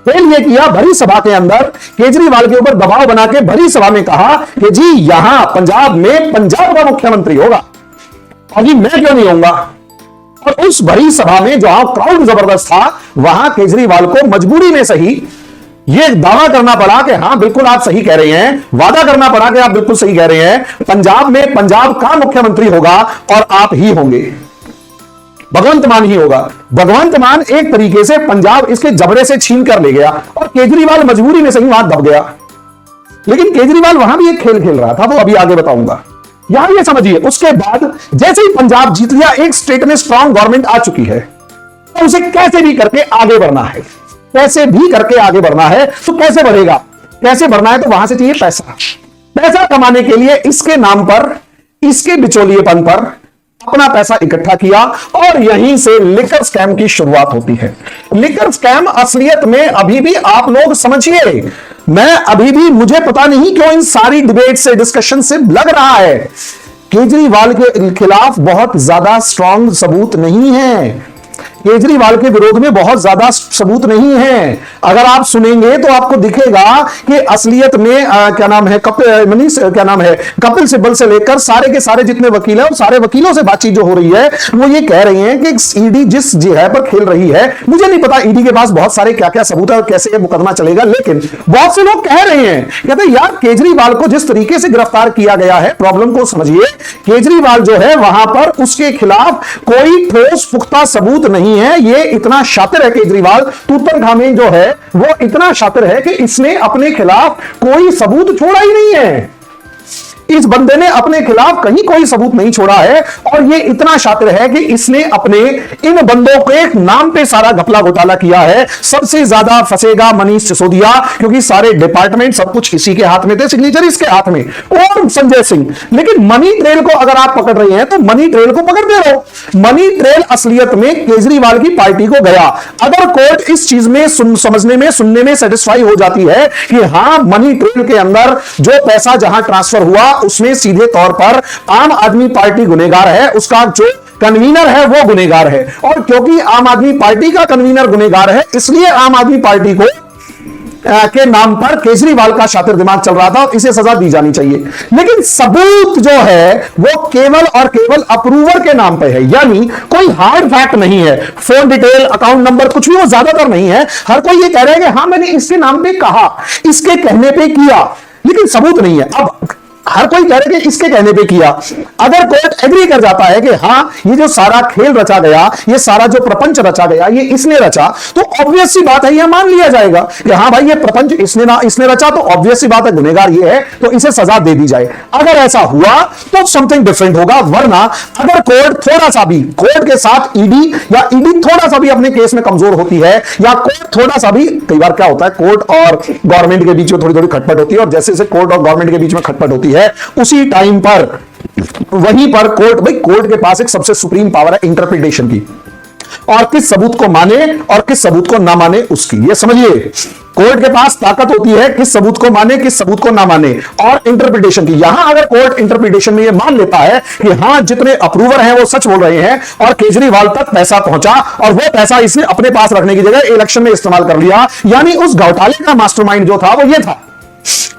खेल ये किया, भरी सभा के अंदर केजरीवाल के ऊपर दबाव बना के भरी सभा में कहा कि जी यहां पंजाब में पंजाब का मुख्यमंत्री होगा और जी मैं क्यों नहीं होऊंगा। और उस भरी सभा में जहां क्राउड जबरदस्त था वहां केजरीवाल को मजबूरी में सही ये दावा करना पड़ा कि हां बिल्कुल आप सही कह रहे हैं, वादा करना पड़ा कि आप बिल्कुल सही कह रहे हैं, पंजाब में पंजाब का मुख्यमंत्री होगा और आप ही होंगे, भगवंत मान ही होगा। भगवंत मान एक तरीके से पंजाब इसके जबड़े से छीन कर ले गया और केजरीवाल मजबूरी में सही वहां दब गया। लेकिन केजरीवाल वहां भी एक खेल खेल रहा था, वो अभी आगे बताऊंगा। यहां ये समझिए, उसके बाद जैसे ही पंजाब जीत लिया, एक स्टेट में स्ट्रांग गवर्नमेंट आ चुकी है, तो उसे कैसे भी करके आगे बढ़ना है, कैसे भी करके आगे बढ़ना है। तो कैसे बढ़ेगा? कैसे बढ़ना है तो वहां से चाहिए पैसा। पैसा कमाने के लिए इसके नाम पर, इसके बिचौलिएपन पर अपना पैसा इकट्ठा किया और यहीं से लिकर स्कैम की शुरुआत होती है। लिकर स्कैम असलियत में अभी भी आप लोग समझिए, मैं अभी भी, मुझे पता नहीं क्यों इन सारी डिबेट से, डिस्कशन से लग रहा है केजरीवाल के खिलाफ बहुत ज्यादा स्ट्रांग सबूत नहीं है, केजरीवाल के विरोध में बहुत ज्यादा सबूत नहीं है। अगर आप सुनेंगे तो आपको दिखेगा कि असलियत में क्या नाम है कपिल सिब्बल से लेकर सारे के सारे जितने वकील हैं और सारे वकीलों से बातचीत जो हो रही है वो ये कह रही है कि ईडी जिस जगह पर खेल रही है, मुझे नहीं पता ईडी के पास बहुत सारे क्या क्या सबूत है और कैसे ये मुकदमा चलेगा, लेकिन बहुत से लोग कह रहे हैं, कहते हैं यार केजरीवाल को जिस तरीके से गिरफ्तार किया गया है, प्रॉब्लम को समझिए, केजरीवाल जो है वहां पर उसके खिलाफ कोई ठोस पुख्ता सबूत नहीं है। ये इतना शातिर है केजरीवाल, तूतनखामेन जो है वो इतना शातिर है कि इसने अपने खिलाफ कोई सबूत छोड़ा ही नहीं है। इस बंदे ने अपने खिलाफ कहीं कोई सबूत नहीं छोड़ा है और ये इतना शातिर है कि इसने अपने इन बंदों के नाम पे सारा घपला घोटाला किया है। सबसे ज्यादा फंसेगा मनीष सिसोदिया, क्योंकि सारे डिपार्टमेंट सब कुछ इसी के हाथ में थे, सिग्नेचर इसके हाथ में, और संजय सिंह। लेकिन मनी ट्रेल को अगर आप पकड़ रहे हैं तो मनी ट्रेल को पकड़ते रहो। मनी ट्रेल असलियत में केजरीवाल की पार्टी को गया। अगर कोर्ट इस चीज में समझने में, सुनने में सेटिस्फाई हो जाती है कि हां मनी ट्रेल के अंदर जो पैसा जहां ट्रांसफर हुआ उसमें सीधे तौर पर आम आदमी पार्टी गुनहगार है, उसका जो कन्वीनर है वो गुनहगार है। और क्योंकि आम आदमी पार्टी का कन्वीनर गुनहगार है, इसलिए आम आदमी पार्टी को के नाम पर केजरीवाल का शातिर दिमाग चल रहा था और इसे सजा दी जानी चाहिए। लेकिन सबूत जो है वो केवल और केवल अप्रूवर के नाम पे है, यानी कोई हार्ड फैक्ट नहीं है, फोन डिटेल, अकाउंट नंबर, कुछ भी वो ज्यादातर नहीं है। हर कोई ये कह रहा है कि हाँ मैंने इसके नाम पे कहा, इसके कहने पे किया, लेकिन सबूत नहीं है। अब हर कोई कह रहे कि इसके कहने पे किया। अगर कोर्ट एग्री कर जाता है कि हाँ ये जो सारा खेल रचा गया, ये सारा जो प्रपंच रचा गया ये इसने रचा, तो ऑब्वियस सी बात है यह मान लिया जाएगा कि हाँ भाई ये प्रपंच इसने रचा, तो ऑब्वियस सी बात है गुनहगार ये है, तो इसे सजा दे दी जाए। अगर ऐसा हुआ तो समथिंग डिफरेंट होगा। वरना अगर कोर्ट थोड़ा सा भी, कोर्ट के साथ ईडी या ईडी थोड़ा सा भी अपने केस में कमजोर होती है, या कोर्ट थोड़ा सा भी, कई बार क्या होता है कोर्ट और गवर्नमेंट के बीच में थोड़ी थोड़ी खटपट होती है, और जैसे जैसे कोर्ट और गवर्नमेंट के बीच में खटपट होती है उसी टाइम पर वहीं पर कोर्ट, भाई कोर्ट के पास एक सबसे सुप्रीम पावर है इंटरप्रिटेशन की, और किस सबूत को माने और किस सबूत को ना माने उसकी। ये समझिए, कोर्ट के पास ताकत होती है किस सबूत को माने किस सबूत को ना माने, और इंटरप्रिटेशन की। यहां अगर कोर्ट इंटरप्रिटेशन में ये मान लेता है कि हां जितने अप्रूवर हैं वो सच बोल रहे हैं और केजरीवाल तक पैसा पहुंचा और वो पैसा इसने अपने पास रखने की जगह इलेक्शन में इस्तेमाल कर लिया, यानी उस घोटाले का मास्टरमाइंड जो था वो ये था।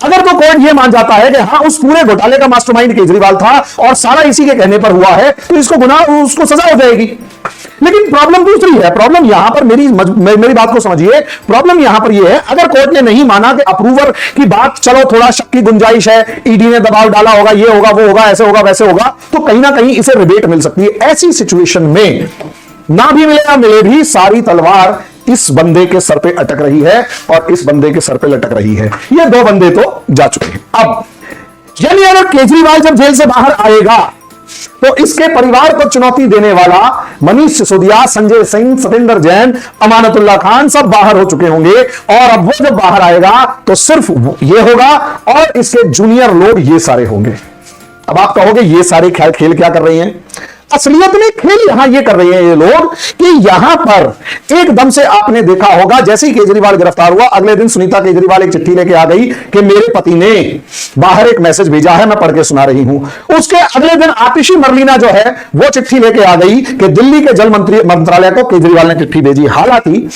अगर तो कोर्ट ये मान जाता है कि हाँ उस पूरे घोटाले का मास्टरमाइंड केजरीवाल था और सारा इसी के कहने पर हुआ है, तो इसको उसको सजा हो जाएगी। लेकिन प्रॉब्लम दूसरी है। प्रॉब्लम यहां पर मेरी बात को समझिए, प्रॉब्लम यहां पर यह है, अगर कोर्ट ने नहीं माना कि अप्रूवर की बात, चलो थोड़ा शक की गुंजाइश है, ईडी ने दबाव डाला होगा, ये होगा वो होगा ऐसे होगा वैसे होगा, तो कहीं ना कहीं इसे रिबेट मिल सकती है। ऐसी सिचुएशन में ना भी मिले ना मिले भी सारी तलवार इस बंदे के सर पे अटक रही है और इस बंदे के सर पे लटक रही है। ये दो बंदे तो जा चुके हैं। अब यानी अगर केजरीवाल जब जेल से बाहर आएगा तो इसके परिवार को चुनौती देने वाला मनीष सिसोदिया, संजय सिंह, सतेंद्र जैन, अमानतुल्लाह खान सब बाहर हो चुके होंगे, और अब वो जब बाहर आएगा तो सिर्फ ये होगा और इसके जूनियर लोग ये सारे होंगे। अब आप कहोगे ये सारे खेल क्या कर रहे हैं? असलियत में खेल यहां ये कर रहे हैं ये लोग कि यहां पर एकदम से आपने देखा होगा, जैसे ही केजरीवाल गिरफ्तार हुआ अगले दिन सुनीता केजरीवाल एक चिट्ठी लेके आ गई कि मेरे पति ने बाहर एक मैसेज भेजा है, मैं पढ़ के सुना रही हूं। उसके अगले दिन आतिशी मरलीना जो है वो चिट्ठी लेके आ गई कि दिल्ली के जल मंत्रालय को केजरीवाल ने चिट्ठी भेजी। हालांकि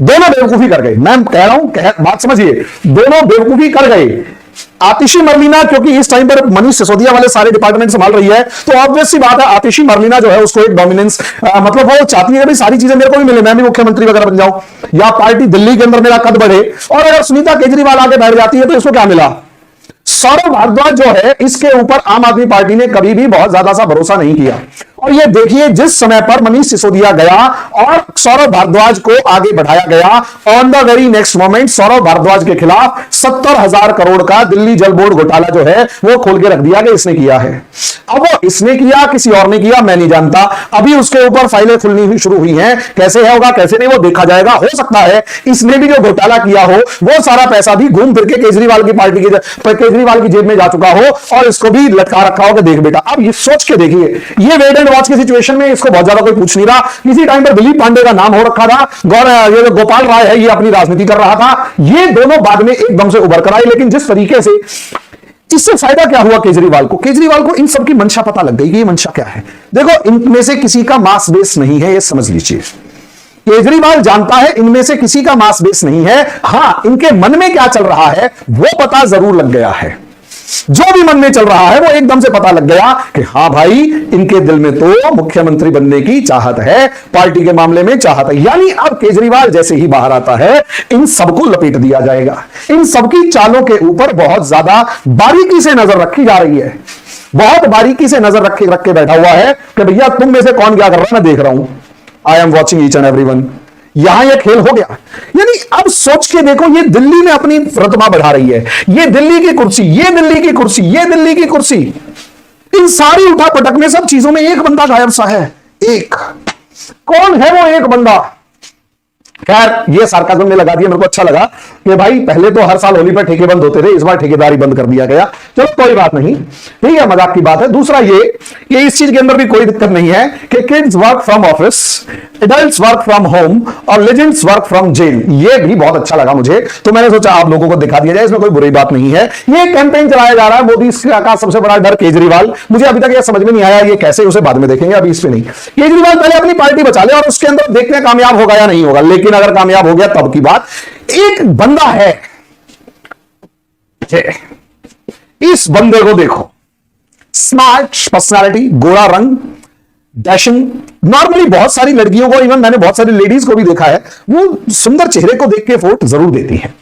दोनों बेवकूफी कर गए, मैं कह रहा हूं, बात समझिए, दोनों बेवकूफी कर गए। आतिशी मरलीना क्योंकि इस टाइम पर मनीष सिसोदिया वाले सारे डिपार्टमेंट संभाल रही है, तो ऑब्वियस सी बात है आतिशी मरलीना जो है उसको एक डोमिनेंस, मतलब वो चाहती है कि सारी चीजें मेरे को भी मिले, मैं भी मुख्यमंत्री वगैरह बन जाऊं, या पार्टी दिल्ली के अंदर मेरा कद बढ़े। और अगर सुनीता केजरीवाल आगे बैठ जाती है तो इसको क्या मिला? सौरभ भारद्वाज जो है इसके ऊपर आम आदमी पार्टी ने कभी भी बहुत ज्यादा सा भरोसा नहीं किया। और ये देखिए जिस समय पर मनीष सिसोदिया गया और सौरभ भारद्वाज को आगे बढ़ाया गया, on the very next moment Saurabh Bhardwaj के खिलाफ 70,000 करोड़ का दिल्ली जल बोर्ड घोटाला जो है वो खोल के रख दिया कि इसने किया है। अब वो इसने किया किसी और ने किया मैं नहीं जानता, अभी उसके ऊपर फाइलें खुलनी शुरू हुई हैं, कैसे होगा कैसे नहीं वो देखा जाएगा। हो सकता है इसने भी जो घोटाला किया हो वो सारा पैसा भी घूम फिर के केजरीवाल की पार्टी के केजरीवाल की जेब में जा चुका हो और इसको भी लटका रखा हो कि देख बेटा। अब ये सोच के देखिए, ये वेट एंड वॉच की सिचुएशन में इसको बहुत ज्यादा कोई पूछ नहीं रहा। किसी टाइम पर दिलीप पांडे का नाम हो रखा था, ये गोपाल राय है ये अपनी राजनीति कर रहा था, ये दोनों बाद में एकदम से उभर कर आए। लेकिन जिस तरीके से, इससे फायदा क्या हुआ केजरीवाल को? केजरीवाल को इन सब की मंशा पता लग गई कि ये मंशा क्या है। देखो इनमें से किसी का मास बेस नहीं है, ये समझ लीजिए। केजरीवाल जानता है इनमें से किसी का मास बेस नहीं है। हां, इनके मन में क्या चल रहा है वो पता जरूर लग गया है। जो भी मन में चल रहा है वो एकदम से पता लग गया कि हां भाई इनके दिल में तो मुख्यमंत्री बनने की चाहत है, पार्टी के मामले में चाहत है। यानी अब केजरीवाल जैसे ही बाहर आता है इन सबको लपेट दिया जाएगा। इन सबकी चालों के ऊपर बहुत ज्यादा बारीकी से नजर रखी जा रही है, बहुत बारीकी से नजर रख के बैठा हुआ है कि भैया तुम में से कौन क्या कर रहा है मैं देख रहा हूं, I am watching each and everyone. यहां यह खेल हो गया। यानी अब सोच के देखो, ये दिल्ली में अपनी प्रतिमा बढ़ा रही है, ये दिल्ली की कुर्सी, ये दिल्ली की कुर्सी, ये दिल्ली की कुर्सी, इन सारी उठा पटक में सब चीजों में एक बंदा गायब सा है। एक कौन है वो एक बंदा? खैर ये सार्काज़म में लगा दिया, मेरे को अच्छा लगा। कि भाई पहले तो हर साल होली पर ठेके बंद होते थे, इस बार ठेकेदारी बंद कर दिया गया। चलो कोई बात नहीं, ठीक है, मजाक की बात है। दूसरा ये कि इस चीज के अंदर भी कोई दिक्कत नहीं है कि kids work from office, adults work from home और लेजेंड्स वर्क फ्रॉम जेल। ये भी बहुत अच्छा लगा मुझे, तो मैंने सोचा आप लोगों को दिखा दिया जाए, इसमें कोई बुरी बात नहीं है। ये कैंपेन चलाया जा रहा है, मोदी का सबसे बड़ा डर केजरीवाल। मुझे अभी तक ये समझ में नहीं आया ये कैसे, उसे बाद में देखेंगे, अभी इस पे नहीं। केजरीवाल पहले अपनी पार्टी बचा ले और उसके अंदर देखते हैं कामयाब होगा या नहीं होगा, लेकिन अगर कामयाब हो गया तब की बात। एक बंदा है, इस बंदे को देखो, स्मार्ट पर्सनालिटी, गोरा रंग, डैशिंग। नॉर्मली बहुत सारी लड़कियों को, इवन मैंने बहुत सारी लेडीज को भी देखा है, वो सुंदर चेहरे को देख के वोट जरूर देती है।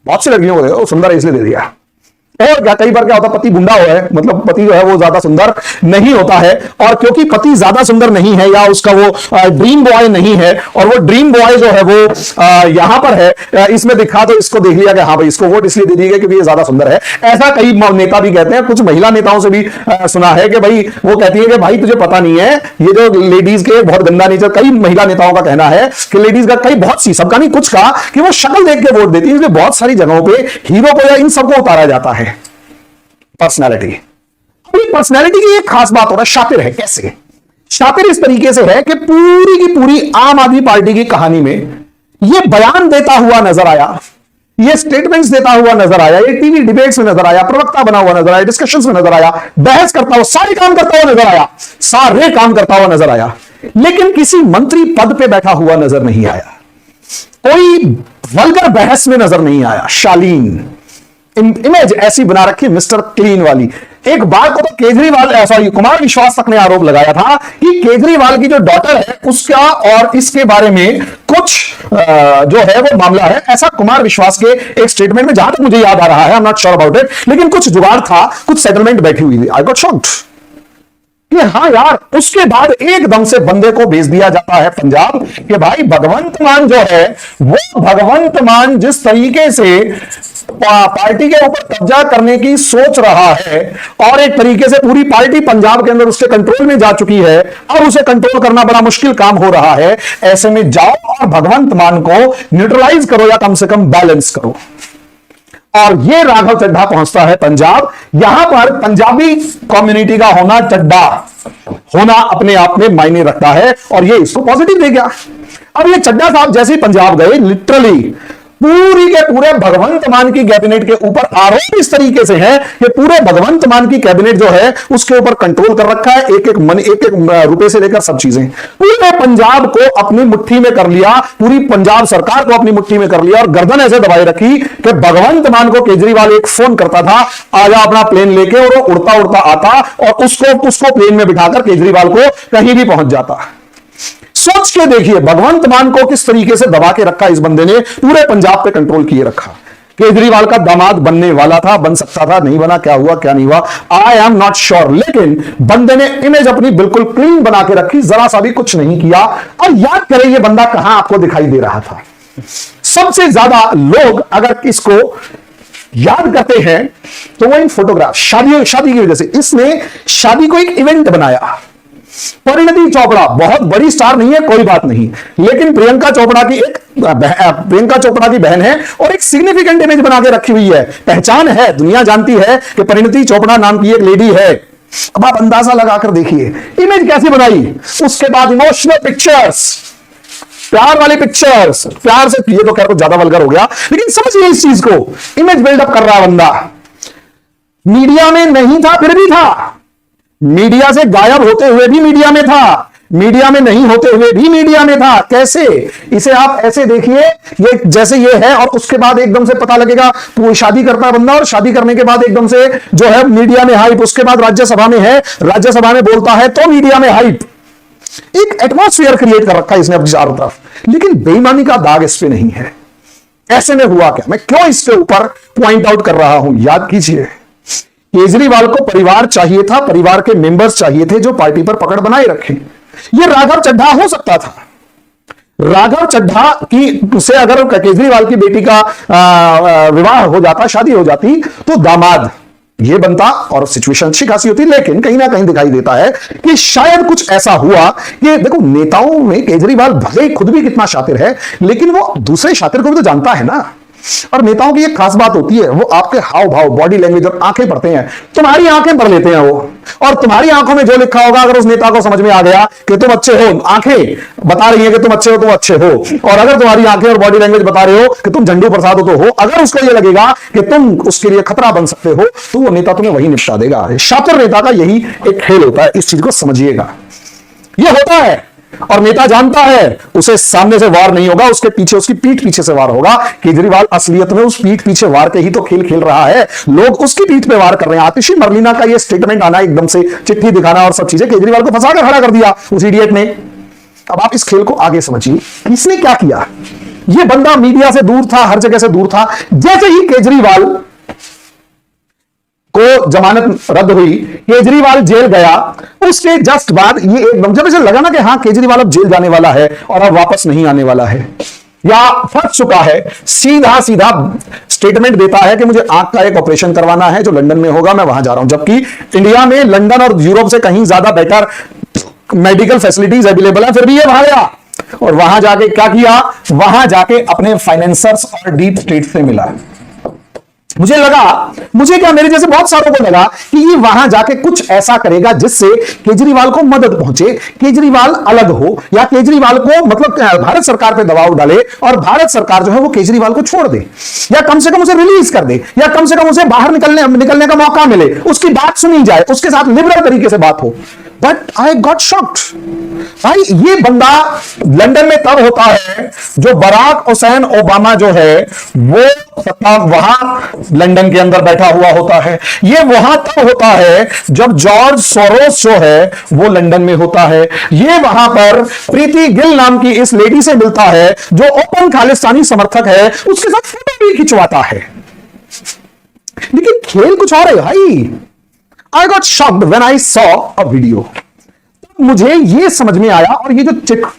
बहुत सी लड़कियों को देखो, सुंदर इसलिए दे दिया। और क्या कई बार क्या होता है, पति गुंडा है, मतलब पति जो है वो ज्यादा सुंदर नहीं होता है, और क्योंकि पति ज्यादा सुंदर नहीं है या उसका वो ड्रीम बॉय नहीं है, और वो ड्रीम बॉय जो है वो यहां पर है, इसमें दिखा, तो इसको देख लिया कि हाँ भाई इसको वोट इसलिए दे दी गई क्योंकि ये ज्यादा सुंदर है। ऐसा कई नेता भी कहते हैं, कुछ महिला नेताओं से भी सुना है कि भाई वो कहती है कि भाई तुझे पता नहीं है, ये जो लेडीज के बहुत गंदा नेचर, कई महिला नेताओं का कहना है कि लेडीज का कई, बहुत सी, सबका नहीं, कुछ का, कि वो शक्ल देख के वोट देती है, इसलिए बहुत सारी जगहों पे हीरो को या इन सबको उतारा जाता है। पर्सनैलिटी, अपनी पर्सनैलिटी की एक खास बात हो रहा है, शातिर है। कैसे शातिर? इस तरीके से है कि पूरी की पूरी आम आदमी पार्टी की कहानी में ये बयान देता हुआ नजर आया, ये स्टेटमेंट्स देता हुआ नजर आया, ये टीवी डिबेट्स में नजर आया, प्रवक्ता बना हुआ नजर आया, डिस्कशंस में नजर आया, बहस करता हुआ, सारे काम करता हुआ नजर आया, सारे काम करता हुआ नजर आया, लेकिन किसी मंत्री पद पे बैठा हुआ नजर नहीं आया, कोई वल्गर बहस में नजर नहीं आया। शालीन इमेज ऐसी बना रखी मिस्टर क्लीन वाली। एक बार को तो केजरीवाल, सॉरी, कुमार विश्वास तक ने आरोप लगाया था कि केजरीवाल की जो डॉटर है उसका और इसके बारे में कुछ जो है वो मामला है, ऐसा कुमार विश्वास के एक स्टेटमेंट में, जहां तक मुझे याद आ रहा है, I am not sure about it, लेकिन कुछ जुगाड़ था, कुछ सेटलमेंट बैठी हुई थी। आई गॉट शॉक्ड कि हाँ यार, उसके बाद एकदम से बंदे को भेज दिया जाता है पंजाब कि भाई भगवंत मान जो है वो, भगवंत मान जिस तरीके से पार्टी के ऊपर कब्जा करने की सोच रहा है, और एक तरीके से पूरी पार्टी पंजाब के अंदर उसके कंट्रोल में जा चुकी है, अब उसे कंट्रोल करना बड़ा मुश्किल काम हो रहा है। ऐसे में जाओ और भगवंत मान को न्यूट्रलाइज करो या कम से कम बैलेंस करो। और ये राघव चड्ढा पहुंचता है पंजाब। यहां पर पंजाबी कम्युनिटी का होना, चड्ढा होना अपने आप में मायने रखता है, और ये इसको पॉजिटिव दे गया। अब ये चड्ढा साहब जैसे ही पंजाब गए, लिटरली पूरी के पूरे भगवंत मान की कैबिनेट के ऊपर आरोप इस तरीके से है कि पूरे भगवंत मान की कैबिनेट जो है उसके ऊपर कंट्रोल कर रखा है, एक एक रुपए से लेकर सब चीजें, पूरे पंजाब को अपनी मुट्ठी में कर लिया, पूरी पंजाब सरकार को अपनी मुट्ठी में कर लिया, और गर्दन ऐसे दबाई रखी कि भगवंत मान को केजरीवाल एक फोन करता था, आजा अपना प्लेन लेके, और वो उड़ता उड़ता आता और उसको प्लेन में बिठाकर केजरीवाल को कहीं भी पहुंच जाता। सोच के देखिए भगवंत मान को किस तरीके से दबा के रखा इस बंदे ने, पूरे पंजाब पे कंट्रोल किए रखा। केजरीवाल का दामाद बनने वाला था, बन सकता था, नहीं बना, क्या हुआ क्या नहीं हुआ आई एम नॉट श्योर, लेकिन बंदे ने इमेज अपनी बिल्कुल क्लीन बना के रखी, जरा सा भी कुछ नहीं किया। और याद करें ये बंदा कहां आपको दिखाई दे रहा था। सबसे ज्यादा लोग अगर इसको याद करते हैं तो वो इन फोटोग्राफ, शादी की वजह से इसने शादी को एक इवेंट बनाया। परिणति चोपड़ा बहुत बड़ी स्टार नहीं है, कोई बात नहीं, लेकिन प्रियंका चोपड़ा की बहन है, और एक सिग्निफिकेंट इमेज बना के रखी हुई है, पहचान है, दुनिया जानती है कि परिणति चोपड़ा नाम की एक लेडी है। अब आप अंदाजा लगाकर देखिए इमेज कैसी बनाई। उसके बाद इमोशनल पिक्चर्स, प्यार वाली पिक्चर्स, प्यार से, ये तो खैर कुछ ज्यादा वल्गर हो गया, लेकिन समझिए इस चीज को, इमेज बिल्डअप कर रहा बंदा। मीडिया में नहीं था फिर भी था, मीडिया से गायब होते हुए भी मीडिया में था, मीडिया में नहीं होते हुए भी मीडिया में था। कैसे? इसे आप ऐसे देखिए, ये जैसे ये है, और उसके बाद एकदम से पता लगेगा वो शादी करता बंदा, और शादी करने के बाद एकदम से जो है मीडिया में हाइप, उसके बाद राज्यसभा में है, राज्यसभा में बोलता है तो मीडिया में हाइप। एक एटमॉस्फेयर क्रिएट कर रखा है इसने अपनी चारों तरफ, लेकिन बेईमानी का दाग इस पे नहीं है। ऐसे में हुआ क्या, मैं क्यों इसके ऊपर पॉइंट आउट कर रहा हूं, याद कीजिए। केजरीवाल को परिवार चाहिए था, परिवार के मेंबर्स चाहिए थे जो पार्टी पर पकड़ बनाए रखें। यह राघव चड्ढा हो सकता था। राघव चड्ढा की से अगर केजरीवाल की बेटी का विवाह हो जाता, शादी हो जाती, तो दामाद ये बनता और सिचुएशन अच्छी खासी होती। लेकिन कहीं ना कहीं दिखाई देता है कि शायद कुछ ऐसा हुआ कि देखो, नेताओं में केजरीवाल भले खुद भी कितना शातिर है, लेकिन वो दूसरे शातिर को भी तो जानता है ना। और नेताओं की एक खास बात होती है, वो आपके हाव भाव, बॉडी लैंग्वेज और आंखें पढ़ते हैं। तुम्हारी आंखें पढ़ लेते हैं वो, और तुम्हारी आंखों में जो लिखा होगा, अगर उस नेता को समझ में आ गया कि तुम अच्छे हो, आंखें बता रही है कि तुम अच्छे हो, तुम अच्छे हो, और अगर तुम्हारी आंखें और बॉडी लैंग्वेज बता रहे हो कि तुम झंडू प्रसाद हो, तो हो, अगर उसको ये लगेगा कि तुम उसके लिए खतरा बन सकते हो, तो वो नेता तुम्हें वही निपटा देगा। शातिर नेता का यही एक खेल होता है, इस चीज को समझिएगा। ये होता है, और नेता जानता है उसे सामने से वार नहीं होगा, उसके पीछे, उसकी पीठ पीछे से वार होगा। केजरीवाल असलियत में उस पीठ पीछे वार के ही तो खेल खेल रहा है, लोग उसकी पीठ पे वार कर रहे हैं। आतिशी मरलीना का ये स्टेटमेंट आना, एकदम से चिट्ठी दिखाना और सब चीजें, केजरीवाल को फंसा कर खड़ा कर दिया उस इडियट ने। अब आप इस खेल को आगे समझिए, इसने क्या किया। ये बंदा मीडिया से दूर था, हर जगह से दूर था। जैसे ही केजरीवाल को जमानत रद्द हुई, केजरीवाल जेल गया, उसके जस्ट बाद ये एकदम जब इसे लगा ना कि हाँ केजरीवाल अब जेल जाने वाला है और अब वापस नहीं आने वाला है या फंस चुका है, सीधा सीधा स्टेटमेंट देता है कि मुझे आंख का एक ऑपरेशन करवाना है जो लंदन में होगा, मैं वहां जा रहा हूं। जबकि इंडिया में लंदन और यूरोप से कहीं ज्यादा बेटर मेडिकल फैसिलिटीज अवेलेबल है, फिर भी ये वहां गया और वहां जाके क्या किया, वहां जाके अपने फाइनेंसर्स और डीप स्टेट से मिला। मुझे लगा, मुझे क्या, मेरे जैसे बहुत सारों को लगा कि ये वहां जाके कुछ ऐसा करेगा जिससे केजरीवाल को मदद पहुंचे, केजरीवाल अलग हो, या केजरीवाल को मतलब भारत सरकार पे दबाव डाले और भारत सरकार जो है वो केजरीवाल को छोड़ दे, या कम से कम उसे रिलीज कर दे, या कम से कम उसे बाहर निकलने का मौका मिले, उसकी बात सुनी जाए, उसके साथ लिबरल तरीके से बात हो। But I got shocked. भाई ये बंदा लंदन में तब होता है जो बराक हुसैन ओबामा जो है वो वहां लंदन के अंदर बैठा हुआ होता है। ये वहां तब होता है जब जॉर्ज सोरोस जो है वो लंदन में होता है। ये वहां पर प्रीति गिल नाम की इस लेडी से मिलता है जो ओपन खालिस्तानी समर्थक है, उसके साथ फोटो भी खिंचवाता है। लेकिन खेल कुछ और है भाई। I got shocked when I saw a video. मुझे ये समझ में आया, और ये जो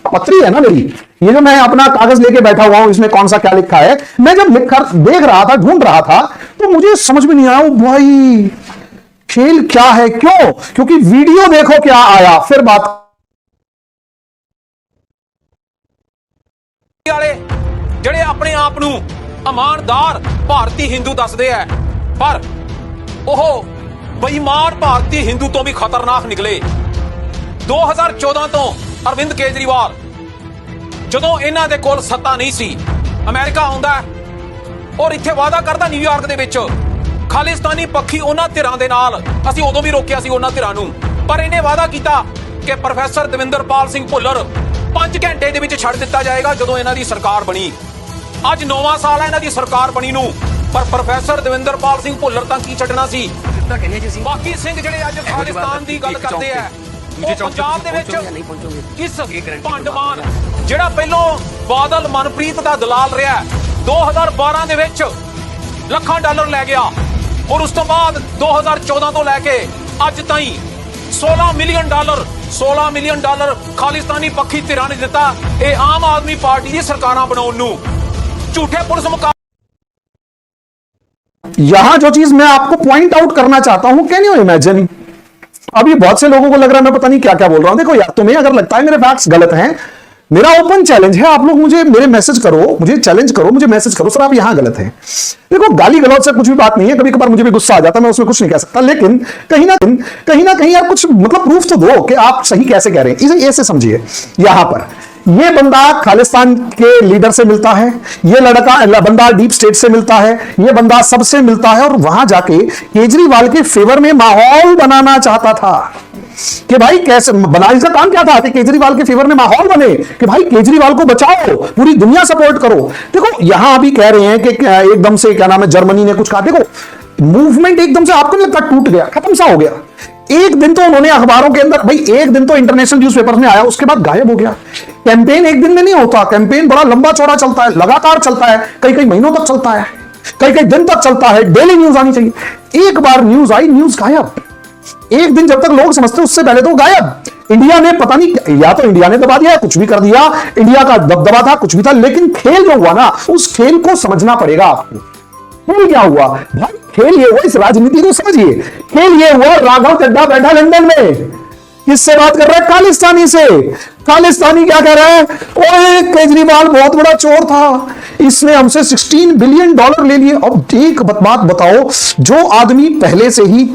पत्री है ना मेरी, ये जो मैं अपना कागज लेके बैठा हुआ हूं, इसमें कौन सा क्या लिखा है, मैं जब लिखकर देख रहा था, ढूंढ रहा था, तो मुझे समझ में नहीं आया वो भाई खेल क्या है। क्यों? क्योंकि वीडियो देखो क्या आया, फिर बात ਜਿਹੜੇ ਆਪਣੇ ਆਪ ਨੂੰ ਇਮਾਨਦਾਰ ਭਾਰਤੀ ਹਿੰਦੂ ਦੱਸਦੇ ਆ, ਪਰ ਉਹ ਬੇਈਮਾਨ ਭਾਰਤੀ ਹਿੰਦੂ ਤੋਂ ਵੀ ਖਤਰਨਾਕ ਨਿਕਲੇ। 2014 ਤੋਂ ਅਰਵਿੰਦ ਕੇਜਰੀਵਾਲ ਜਦੋਂ ਇਹਨਾਂ ਦੇ ਕੋਲ ਸੱਤਾ ਨਹੀਂ ਸੀ, ਅਮਰੀਕਾ ਆਉਂਦਾ ਔਰ ਇੱਥੇ ਵਾਅਦਾ ਕਰਦਾ ਨਿਊਯਾਰਕ ਦੇ ਵਿੱਚ ਖਾਲਿਸਤਾਨੀ ਪੱਖੀ ਉਹਨਾਂ ਧਿਰਾਂ ਦੇ ਨਾਲ, ਅਸੀਂ ਉਦੋਂ ਵੀ ਰੋਕਿਆ ਸੀ ਉਹਨਾਂ ਧਿਰਾਂ ਨੂੰ, ਪਰ ਇਹਨੇ ਵਾਅਦਾ ਕੀਤਾ ਕਿ ਪ੍ਰੋਫੈਸਰ ਦਵਿੰਦਰਪਾਲ ਸਿੰਘ ਭੁੱਲਰ 5 ਘੰਟੇ ਦੇ ਵਿੱਚ ਛੱਡ ਦਿੱਤਾ ਜਾਏਗਾ ਜਦੋਂ ਇਹਨਾਂ ਦੀ ਸਰਕਾਰ ਬਣੀ। ਅੱਜ 9ਵਾਂ ਸਾਲ ਹੈ ਇਹਨਾਂ ਦੀ ਸਰਕਾਰ ਬਣੀ ਨੂੰ, ਪਰ ਪ੍ਰੋਫੈਸਰ ਦਵਿੰਦਰਪਾਲ ਸਿੰਘ ਭੁੱਲਰ ਤਾਂ ਕੀ ਛੱਡਣਾ ਸੀ। ਬਾਕੀ ਸਿੰਘ ਜਿਹੜੇ ਅੱਜ ਖਾਲਿਸਤਾਨ ਦੀ ਗੱਲ ਕਰਦੇ ਆ, ਉਹ ਪੰਜਾਬ ਦੇ ਵਿੱਚ ਕਿਸ ਭੰਡਮਾਨ ਜਿਹੜਾ ਪਹਿਲੋਂ ਬਾਦਲ ਮਨਪ੍ਰੀਤ ਦਾ ਦਲਾਲ ਰਿਹਾ, 2012 ਦੇ ਵਿੱਚ ਲੱਖਾਂ ਡਾਲਰ ਲੈ ਗਿਆ, ਔਰ ਉਸ ਤੋਂ ਬਾਅਦ 2014 ਤੋਂ ਲੈ ਕੇ ਅੱਜ ਤਾਈਂ 16 ਮਿਲੀਅਨ ਡਾਲਰ ਖਾਲਿਸਤਾਨੀ ਪੱਖੀ ਧਿਰਾਂ ਨੇ ਦਿੱਤਾ। ਇਹ ਆਮ ਆਦਮੀ ਪਾਰਟੀ ਦੀ ਸਰਕਾਰਾਂ ਬਣਾਉਣ ਨੂੰ झूठे पुलिस मुकाबले। यहां जो चीज मैं आपको पॉइंट आउट करना चाहता हूं, कैन यू इमेजिन, अभी बहुत से लोगों को लग रहा है मैं पता नहीं क्या क्या बोल रहा हूं। देखो यार, तुम्हें अगर लगता है मेरे फैक्ट्स गलत हैं, मेरा ओपन चैलेंज है, आप लोग मुझे मेरे मैसेज करो, मुझे चैलेंज करो, मुझे मैसेज करो, सर आप यहां गलत हैं। देखो गाली गलौज से कुछ भी बात नहीं है, कभी कभार मुझे भी गुस्सा आ जाता है, मैं उसमें कुछ नहीं कह सकता, लेकिन कहीं ना कहीं यार कुछ मतलब प्रूफ तो दो कि आप सही कैसे कह रहे हैं। इसे ऐसे समझिए, यहां पर ये बंदा खालिस्तान के लीडर से मिलता है, ये लड़का बंदा डीप स्टेट से मिलता है, ये बंदा सबसे मिलता है, और वहां जाके केजरीवाल के फेवर में माहौल बनाना चाहता था कि भाई कैसे बना, इसका काम क्या था कि केजरीवाल के फेवर में माहौल बने कि भाई केजरीवाल को बचाओ, पूरी दुनिया सपोर्ट करो। देखो यहां अभी कह रहे हैं कि एकदम से क्या नाम है, जर्मनी ने कुछ कहा। देखो मूवमेंट एकदम से आपको नहीं लगता टूट गया, खत्म सा हो गया। एक दिन तो उन्होंने अखबारों के अंदर, भाई एक दिन तो इंटरनेशनल न्यूज़पेपर्स में आया, उसके बाद गायब हो गया। कैंपेन एक दिन में नहीं होता, कैंपेन बड़ा लंबा चौड़ा चलता है, लगातार चलता है, कई महीनों तक चलता है, कई दिन तक चलता है, डेली न्यूज आनी चाहिए। एक बार न्यूज आई, न्यूज गायब। एक दिन जब तक लोग समझते उससे पहले तो गायब। इंडिया ने पता नहीं, या तो इंडिया ने दबा दिया, कुछ भी कर दिया, इंडिया का दबदबा था, कुछ भी था, लेकिन खेल जो हुआ ना, उस खेल को समझना पड़ेगा आपको। खेल क्या हुआ भाई, खेल ये हुआ, इस राजनीति को समझिए। खेल ये हुआ, राघव चड्ढा बैठा लंदन में, किससे बात कर रहा है, खालिस्तानी से। खालिस्तानी क्या कह रहा है, ओए केजरीवाल बहुत बड़ा चोर था, इसने हमसे $16 बिलियन ले लिए। अब एक बात बताओ, जो आदमी पहले से ही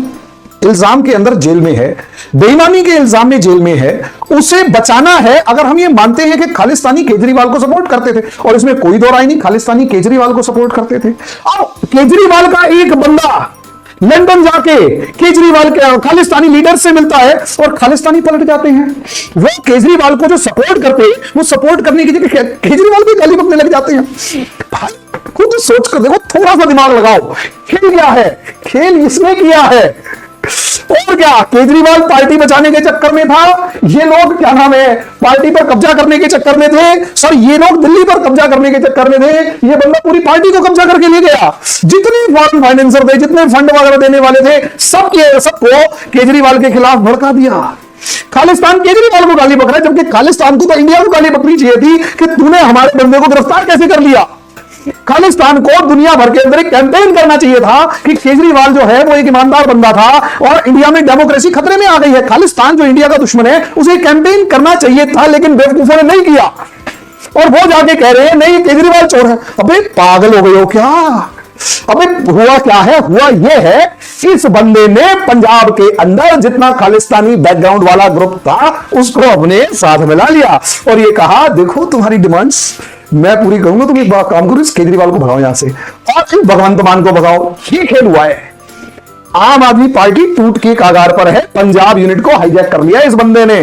इल्जाम के अंदर जेल में है, बेईमानी के इल्जाम में जेल में है, उसे बचाना है। अगर हम ये मानते हैं कि खालिस्तानी केजरीवाल को सपोर्ट करते थे, और इसमें कोई दो राय नहीं, खालिस्तानी केजरीवाल को सपोर्ट करते थे। अब केजरीवाल का एक बंदा लंदन जाके केजरीवाल के खालिस्तानी लीडर से मिलता है और खालिस्तानी पलट जाते हैं। वो केजरीवाल को जो सपोर्ट करते हैं, वो सपोर्ट करने की जगह केजरीवाल की गाली बकने लग जाते हैं। भाई खुद सोच कर देखो, थोड़ा सा दिमाग लगाओ। खेल क्या है? खेल इसने किया है और क्या? केजरीवाल पार्टी बचाने के चक्कर में था, ये लोग क्या नाम है, पार्टी पर कब्जा करने के चक्कर में थे। सर, ये लोग दिल्ली पर कब्जा करने के चक्कर में थे। ये बंदा पूरी पार्टी को कब्जा करके ले गया। जितने फॉरेन फाइनेंसर थे, जितने फंड वगैरह देने वाले थे, सबको केजरीवाल के खिलाफ भड़का दिया। खालिस्तान केजरीवाल को गाली बक रहा है, जबकि खालिस्तान को तो इंडिया को गाली बकनी चाहिए थी कि तूने हमारे बंदे को गिरफ्तार कैसे कर लिया। खालिस्तान को दुनिया भर के अंदर एक कैंपेन करना चाहिए था कि केजरीवाल जो है वो एक ईमानदार बंदा था और इंडिया में डेमोक्रेसी खतरे में आ गई है। खालिस्तान जो इंडिया का दुश्मन है, उसे कैंपेन करना चाहिए था, लेकिन बेवकूफों ने नहीं किया। और वो जाके कह रहे हैं नहीं केजरीवाल चोर है। अबे पागल हो गए हो क्या? अबे हुआ क्या है? हुआ ये है, इस बंदे ने पंजाब के अंदर जितना खालिस्तानी बैकग्राउंड वाला ग्रुप था, उसको अपने साथ मिला लिया और ये कहा देखो तुम्हारी डिमांड्स मैं पूरी करूंगा, तुम एक बार काम करो, इस केजरीवाल को भगाओ यहां से और फिर भगवंत मान को भगाओ। ये खेल हुआ है। आम आदमी पार्टी टूट के कागार पर है। पंजाब यूनिट को हाईजैक कर लिया इस बंदे ने,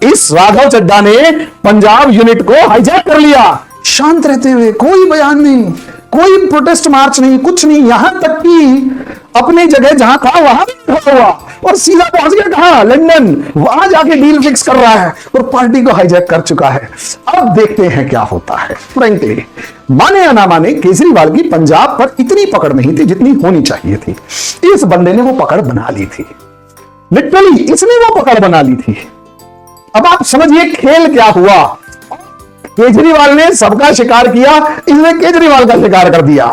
इस राघव चड्ढा ने पंजाब यूनिट को हाईजैक कर लिया। शांत रहते हुए, कोई बयान नहीं, कोई प्रोटेस्ट मार्च नहीं, कुछ नहीं। यहां तक कि अपनी जगह जहां था वहां भी खड़ा हुआ और सीधा पहुंच गया कहां? लंदन। वहां जाके डील फिक्स कर रहा है और पार्टी को हाईजैक कर चुका है। अब देखते हैं क्या होता है। फ्रैंकली, माने या ना माने, केजरीवाल की पंजाब पर इतनी पकड़ नहीं थी जितनी होनी चाहिए थी। इस बंदे ने वो पकड़ बना ली थी, लिटरली इसने वो पकड़ बना ली थी। अब आप समझिए खेल क्या हुआ। केजरीवाल ने सबका शिकार किया, इसने केजरीवाल का शिकार कर दिया।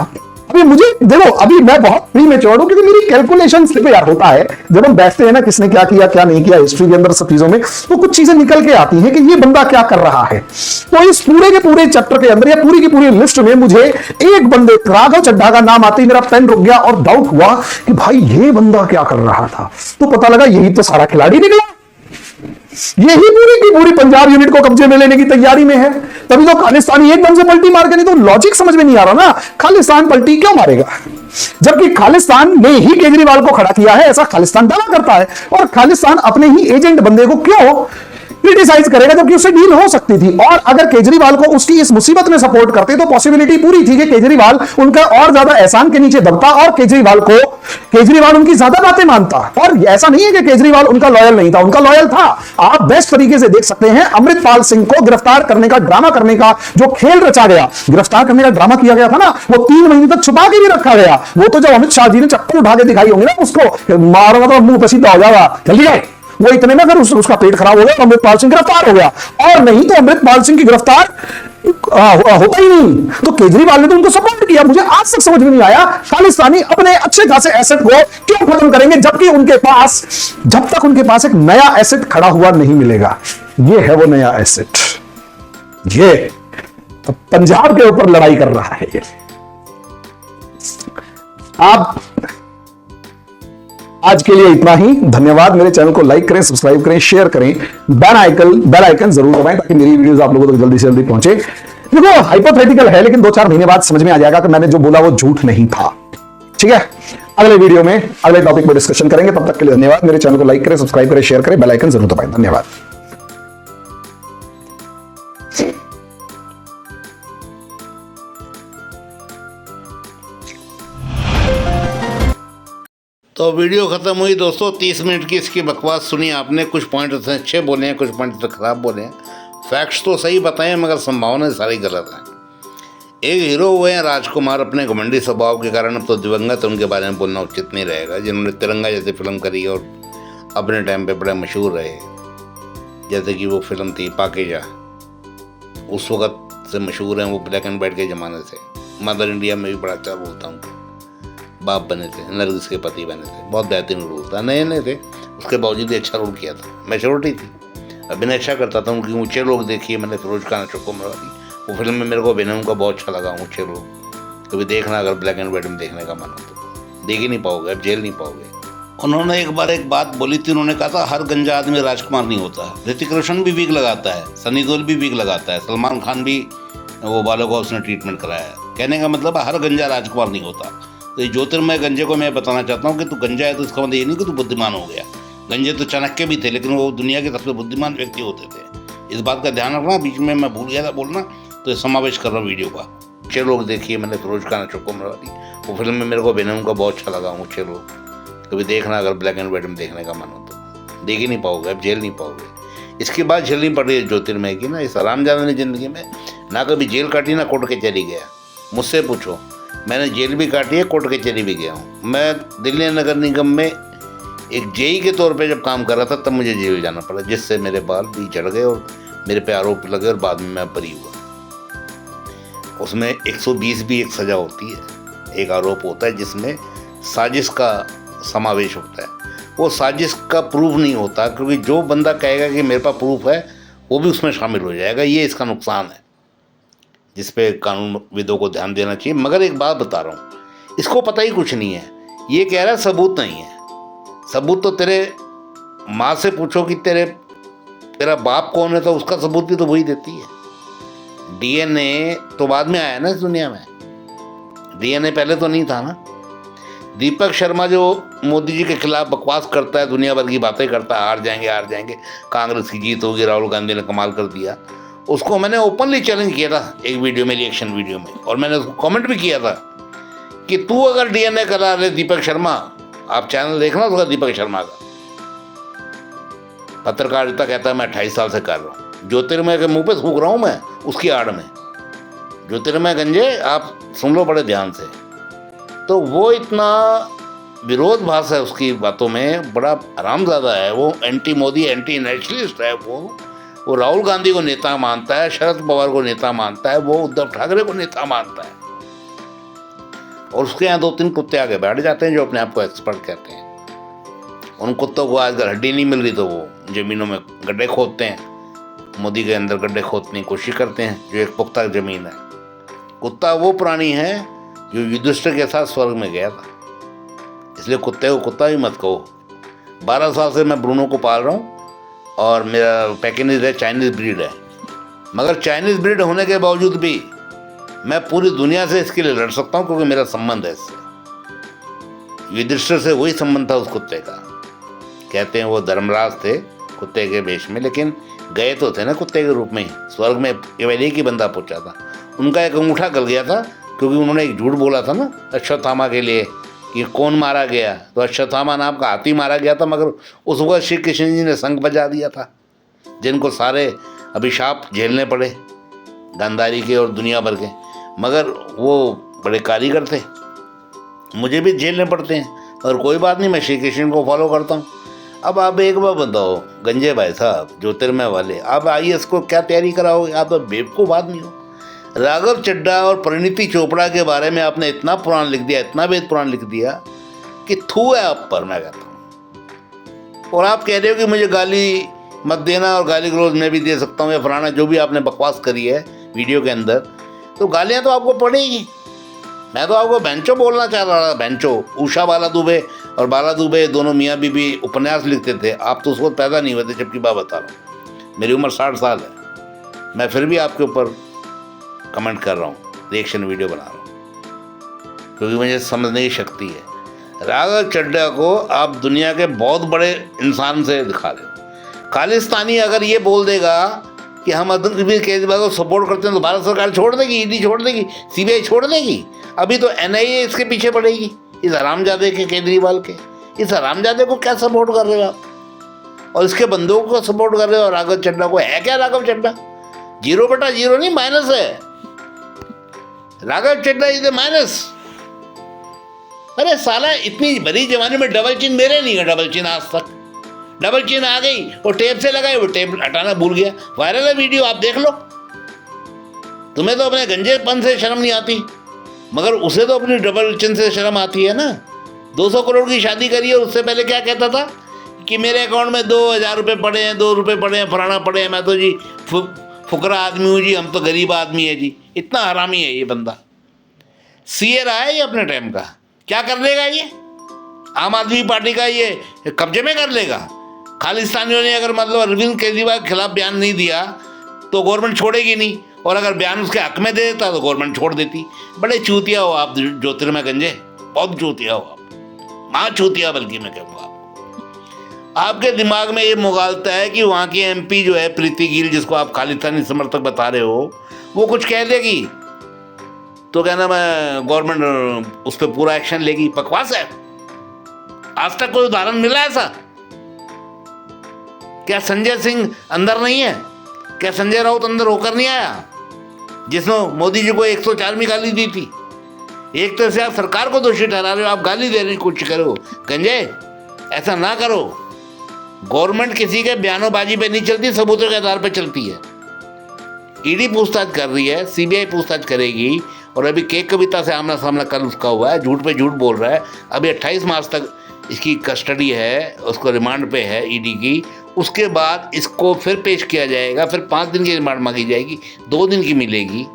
अभी मुझे देखो, अभी मैं बहुत प्री मैच्योर हूं क्योंकि मेरी कैलकुलेशन स्लिप यार होता है जब हम बैठते हैं ना, किसने क्या किया क्या नहीं किया हिस्ट्री के अंदर, सब चीजों में तो कुछ चीजें निकल के आती हैं कि ये बंदा क्या कर रहा है। तो इस पूरे के पूरे चैप्टर के अंदर या पूरी की पूरी लिस्ट में मुझे एक बंदे राघव चड्ढा का नाम आते ही मेरा पेन रुक गया और डाउट हुआ कि भाई ये बंदा क्या कर रहा था। तो पता लगा यही तो सारा खिलाड़ी निकला, यही पूरी की पूरी पंजाब यूनिट को कब्जे में लेने की तैयारी में है। तभी तो खालिस्तानी एकदम से पलटी मार के, नहीं तो लॉजिक समझ में नहीं आ रहा ना, खालिस्तान पलटी क्यों मारेगा जबकि खालिस्तान ने ही केजरीवाल को खड़ा किया है, ऐसा खालिस्तान दावा करता है। और खालिस्तान अपने ही एजेंट बंदे को क्यों क्रिटिसाइज करेगा जबकि उससे डील हो सकती थी। और अगर केजरीवाल को उसकी इस मुसीबत में सपोर्ट करते तो पॉसिबिलिटी पूरी थी कि केजरीवाल उनका और ज्यादा एहसान के नीचे दबता और केजरीवाल उनकी ज्यादा बातें मानता। और ऐसा नहीं है कि केजरीवाल उनका लॉयल नहीं था, उनका लॉयल था। आप बेस्ट तरीके से देख सकते हैं, अमृतपाल सिंह को गिरफ्तार करने का ड्रामा करने का जो खेल रचा गया, गिरफ्तार करने का ड्रामा किया गया था ना, वो 3 महीने तक छुपा के भी रखा गया। वो तो जब अमित शाह जी ने चप्पल उठा के दिखाई होंगे ना, उसको मारूंगा तो मुंह पे सीधा हो जाएगा, जल्दी जाए, वो इतने में फिर उसका पेट खराब हो गया, अमृतपाल सिंह गिरफ्तार हो गया। और नहीं तो अमृतपाल सिंह की गिरफ्तार होता ही नहीं। तो केजरीवाल ने तो उनको सपोर्ट किया। मुझे आज तक समझ में नहीं आया खालिस्तानी अपने अच्छे खासे एसेट को क्यों खत्म करेंगे जबकि उनके पास, जब तक उनके पास एक नया एसेट खड़ा हुआ नहीं मिलेगा। ये है वो नया एसेट, ये तो पंजाब के ऊपर लड़ाई कर रहा है। ये आप आज के लिए इतना ही। धन्यवाद। मेरे चैनल को लाइक करें, सब्सक्राइब करें, शेयर करें, बेल आइकन जरूर दबाएं ताकि मेरी वीडियोस आप लोगों तक जल्दी से जल्दी पहुंचे। देखो हाइपोथेटिकल है लेकिन 2-4 महीने बाद समझ में आ जाएगा कि मैंने जो बोला वो झूठ नहीं था। ठीक है, अगले वीडियो में अगले टॉपिक पर डिस्कशन करेंगे। तब तक के लिए धन्यवाद। मेरे चैनल को लाइक करें, सब्सक्राइब करें, शेयर करें, बेल आइकन जरूर दबाएं। धन्यवाद। तो वीडियो ख़त्म हुई दोस्तों। 30 मिनट की इसकी बकवास सुनी आपने। कुछ पॉइंट उसने अच्छे बोले हैं, कुछ पॉइंट तो ख़राब बोले हैं। फैक्ट्स तो सही बताए मगर संभावनाएं सारी गलत हैं। एक हीरो हुए हैं राजकुमार, अपने घमंडी स्वभाव के कारण अब तो दिवंगत, उनके बारे में बोलना उचित नहीं रहेगा, जिन्होंने तिरंगा जैसी फिल्म करी और अपने टाइम पे बड़े मशहूर रहे। जैसे कि वो फिल्म थी पाकीजा, उस वक़्त से मशहूर हैं वो, ब्लैक एंड वाइट के ज़माने से। मदर इंडिया में भी बड़ा अच्छा बोलता हूँ, बाप बने थे, नरगिस के पति बने थे, बहुत बेहतरीन रोल था। नए नए थे, उसके बावजूद भी अच्छा रोल किया था। मैच्योरिटी थी, अभिनय अच्छा करता था। उनके ऊँचे लोग देखिए, मैंने फिरोज खान, अशोक कुमार वाली, वो फिल्म में मेरे को अभिनय का बहुत अच्छा लगा। ऊँचे लोग कभी देखना, अगर ब्लैक एंड वाइट में देखने का मन हो तो देख ही नहीं पाओगे, अब झेल नहीं पाओगे। उन्होंने एक बार एक बात बोली थी, उन्होंने कहा था हर गंजा आदमी राजकुमार नहीं होता। ऋतिक रोशन भी वीक लगाता है, सनी देओल भी वीक लगाता है, सलमान खान भी वो बालों का उसने ट्रीटमेंट कराया है। कहने का मतलब हर गंजा राजकुमार नहीं होता। तो ये ज्योतिर्मय गंजे को मैं बताना चाहता हूँ कि तू गंजा है तो इसका मतलब ये नहीं कि तू बुद्धिमान हो गया। गंजे तो चाणक्य भी थे, लेकिन वो दुनिया के सबसे बुद्धिमान व्यक्ति होते थे। इस बात का ध्यान रखना। बीच में मैं भूल गया था बोलना, तो समावेश कर रहा हूँ वीडियो का। ऊँचे लोग देखिए, मैंने फिरोज खान अशोक कुमार वाली वो फिल्म में मेरे को अभिनय का बहुत अच्छा लगा। ऊँचे लोग कभी देखना, अगर ब्लैक एंड वाइट में देखने का मन हो तो देख ही नहीं पाओगे, अब झेल नहीं पाओगे। इसके बाद झेलनी पड़ रही है ज्योतिर्मय की ना। इस हरामजादे ने ज़िंदगी में ना कभी जेल काटी, ना कोर्ट कचहरी गया। मुझसे पूछो, मैंने जेल भी काटी है, कोर्ट कचहरी भी गया हूँ। मैं दिल्ली नगर निगम में एक जेई के तौर पे जब काम कर रहा था, तब मुझे जेल जाना पड़ा, जिससे मेरे बाल भी झड़ गए और मेरे पे आरोप लगे और बाद में मैं बरी हुआ। उसमें 120 भी एक सज़ा होती है। एक आरोप होता है जिसमें साजिश का समावेश होता है। वो साजिश का प्रूफ नहीं होता, क्योंकि जो बंदा कहेगा कि मेरे पास प्रूफ है वो भी उसमें शामिल हो जाएगा। ये इसका नुकसान है, जिस पे कानूनविदों को ध्यान देना चाहिए। मगर एक बात बता रहा हूँ, इसको पता ही कुछ नहीं है। ये कह रहा है सबूत नहीं है। सबूत तो तेरे माँ से पूछो कि तेरा बाप कौन है, तो उसका सबूत भी तो वही देती है। डीएनए तो बाद में आया ना इस दुनिया में, डीएनए पहले तो नहीं था ना। दीपक शर्मा जो मोदी जी के खिलाफ बकवास करता है, दुनिया भर की बातें करता है, हार जाएंगे, कांग्रेस की जीत होगी, राहुल गांधी ने कमाल कर दिया, उसको मैंने ओपनली चैलेंज किया था एक वीडियो में, रिएक्शन वीडियो में, और मैंने उसको कमेंट भी किया था कि तू अगर डीएनए करा ले दीपक शर्मा, आप चैनल देखना उसका दीपक शर्मा का, पत्रकारिता कहता है मैं 28 साल से कर रहा हूँ, ज्योतिर्मय के मुंह पे थूक रहा हूँ मैं उसकी आड़ में। ज्योतिर्मय गंजे आप सुन लो बड़े ध्यान से। तो वो इतना विरोधाभास है उसकी बातों में, बड़ा हरामजादा है वो, एंटी मोदी एंटी नेशनलिस्ट है वो राहुल गांधी को नेता मानता है, शरद पवार को नेता मानता है, वो उद्धव ठाकरे को नेता मानता है। और उसके यहाँ 2-3 कुत्ते आगे बैठ जाते हैं जो अपने आप को एक्सपर्ट कहते हैं। उन कुत्तों को आजकल हड्डी नहीं मिल रही तो वो ज़मीनों में गड्ढे खोदते हैं, मोदी के अंदर गड्ढे खोदने की कोशिश करते हैं, जो एक पुख्ता ज़मीन है। कुत्ता वो प्राणी है जो युधिष्ठिर के साथ स्वर्ग में गया था, इसलिए कुत्ते को कुत्ता भी मत कहो। 12 साल से मैं ब्रूनो को पाल रहा हूँ और मेरा पैकिनीज है, चाइनीज़ ब्रीड है। मगर चाइनीज़ ब्रीड होने के बावजूद भी मैं पूरी दुनिया से इसके लिए लड़ सकता हूँ, क्योंकि मेरा संबंध है इससे। युधिष्ठिर से वही संबंध था उस कुत्ते का। कहते हैं वो धर्मराज थे कुत्ते के वेश में, लेकिन गए तो थे ना कुत्ते के रूप में ही स्वर्ग में। केवल एक ही बंदा पहुँचा था, उनका एक अंगूठा गल गया था, क्योंकि उन्होंने एक झूठ बोला था ना अश्वत्थामा के लिए कि कौन मारा गया, तो अश्वत्थामा नाम का हाथी मारा गया था। मगर उस वक्त श्री कृष्ण जी ने शंख बजा दिया था, जिनको सारे अभिशाप झेलने पड़े गांधारी के और दुनिया भर के। मगर वो बड़े कारीगर थे, मुझे भी झेलने पड़ते हैं, और कोई बात नहीं, मैं श्री कृष्ण को फॉलो करता हूँ। अब आप एक बार बताओ गंजे भाई साहब, ज्योतिर्मय वाले, आप IAS को क्या तैयारी कराओगे? आप तो बेवकूफ़ आदमी हो। राघव चड्ढा और परिणीति चोपड़ा के बारे में आपने इतना पुराण लिख दिया, इतना वेद पुराण लिख दिया कि थू है आप पर, मैं कहता हूँ। और आप कह रहे हो कि मुझे गाली मत देना, और गाली गलौज मैं भी दे सकता हूँ या फलाना, जो भी आपने बकवास करी है वीडियो के अंदर, तो गालियाँ तो आपको पड़ेगी। मैं तो आपको बेंचो बोलना चाह रहा था, बेंचो। उषा बाला दुबे और बाला दुबे दोनों मियाँ बीबी उपन्यास लिखते थे, आप तो उस वक्त पैदा नहीं हुए थे, जबकि बात बता रहा हूँ। मेरी उम्र 60 साल है, मैं फिर भी आपके ऊपर कमेंट कर रहा हूँ, रिएक्शन वीडियो बना रहा हूँ, क्योंकि मुझे समझने की शक्ति है। राघव चड्ढा को आप दुनिया के बहुत बड़े इंसान से दिखा रहे हो। खालिस्तानी अगर ये बोल देगा कि हम अरविंद केजरीवाल को सपोर्ट करते हैं, तो भारत सरकार छोड़ देगी, ED छोड़ देगी, CBI छोड़ देगी। अभी तो NIA इसके पीछे पड़ेगी, इस हरामजादे के, केजरीवाल के। इस हरामजादे को क्या सपोर्ट कर रहे हो आप, और इसके बंदों को सपोर्ट कर रहे हो। राघव चड्ढा को है क्या? राघव चड्ढा 0/0 नहीं, माइनस है। Raghav Chadha is minus. अरे साला, इतनी बड़ी जमाने में डबल चिन्ह मेरे नहीं है, डबल चिन्ह आज तक। डबल चिन्ह आ गई, वो टेप से लगाई, वो टेप हटाना भूल गया। वायरल है वीडियो, आप देख लो। तुम्हें तो अपने गंजेपन से शर्म नहीं आती, मगर उसे तो अपनी डबल चिन्ह से शर्म आती है ना। 200 करोड़ की शादी करी है, उससे पहले क्या कहता था कि मेरे अकाउंट में 2000 रुपये पड़े हैं, 2 रुपये पड़े हैं, फलाना पड़े हैं, मैं तो जी फुकरा आदमी हूँ जी, हम तो गरीब आदमी है जी। इतना हरामी है ये बंदा। सीए रहा है ये अपने टाइम का, क्या कर लेगा ये? आम आदमी पार्टी का ये कब्जे में कर लेगा। खालिस्तानियों ने अगर मतलब अरविंद केजरीवाल के खिलाफ बयान नहीं दिया तो गवर्नमेंट छोड़ेगी नहीं, और अगर बयान उसके हक में दे देता तो गवर्नमेंट छोड़ देती। बड़े चूतिया हो आप ज्योतिर्मय गंजे, बहुत चूतिया हो आप, माँ चूतिया बल्कि मैं कहूँगा। आपके दिमाग में ये मुगालता है कि वहाँ की एमपी जो है प्रीति गिल, जिसको आप खालिस्तानी समर्थक बता रहे हो, वो कुछ कह देगी तो कहना मैं गवर्नमेंट उस पर पूरा एक्शन लेगी। बकवास है। आज तक कोई उदाहरण मिला ऐसा? क्या संजय सिंह अंदर नहीं है? क्या संजय राउत अंदर होकर नहीं आया, जिसने मोदी जी को 104वीं गाली दी थी? एक तरह से आप सरकार को दोषी ठहरा रहे हो, आप गाली देने की कोशिश करो। गंजे ऐसा ना करो। गवर्नमेंट किसी के बयानोबाजी पे नहीं चलती, सबूतों के आधार पे चलती है। ईडी पूछताछ कर रही है, सीबीआई पूछताछ करेगी, और अभी के कविता से आमना सामना कल उसका हुआ है, झूठ पे झूठ बोल रहा है। अभी 28 मार्च तक इसकी कस्टडी है, उसको रिमांड पे है ईडी की। उसके बाद इसको फिर पेश किया जाएगा, फिर 5 दिन की रिमांड मांगी जाएगी, 2 दिन की मिलेगी।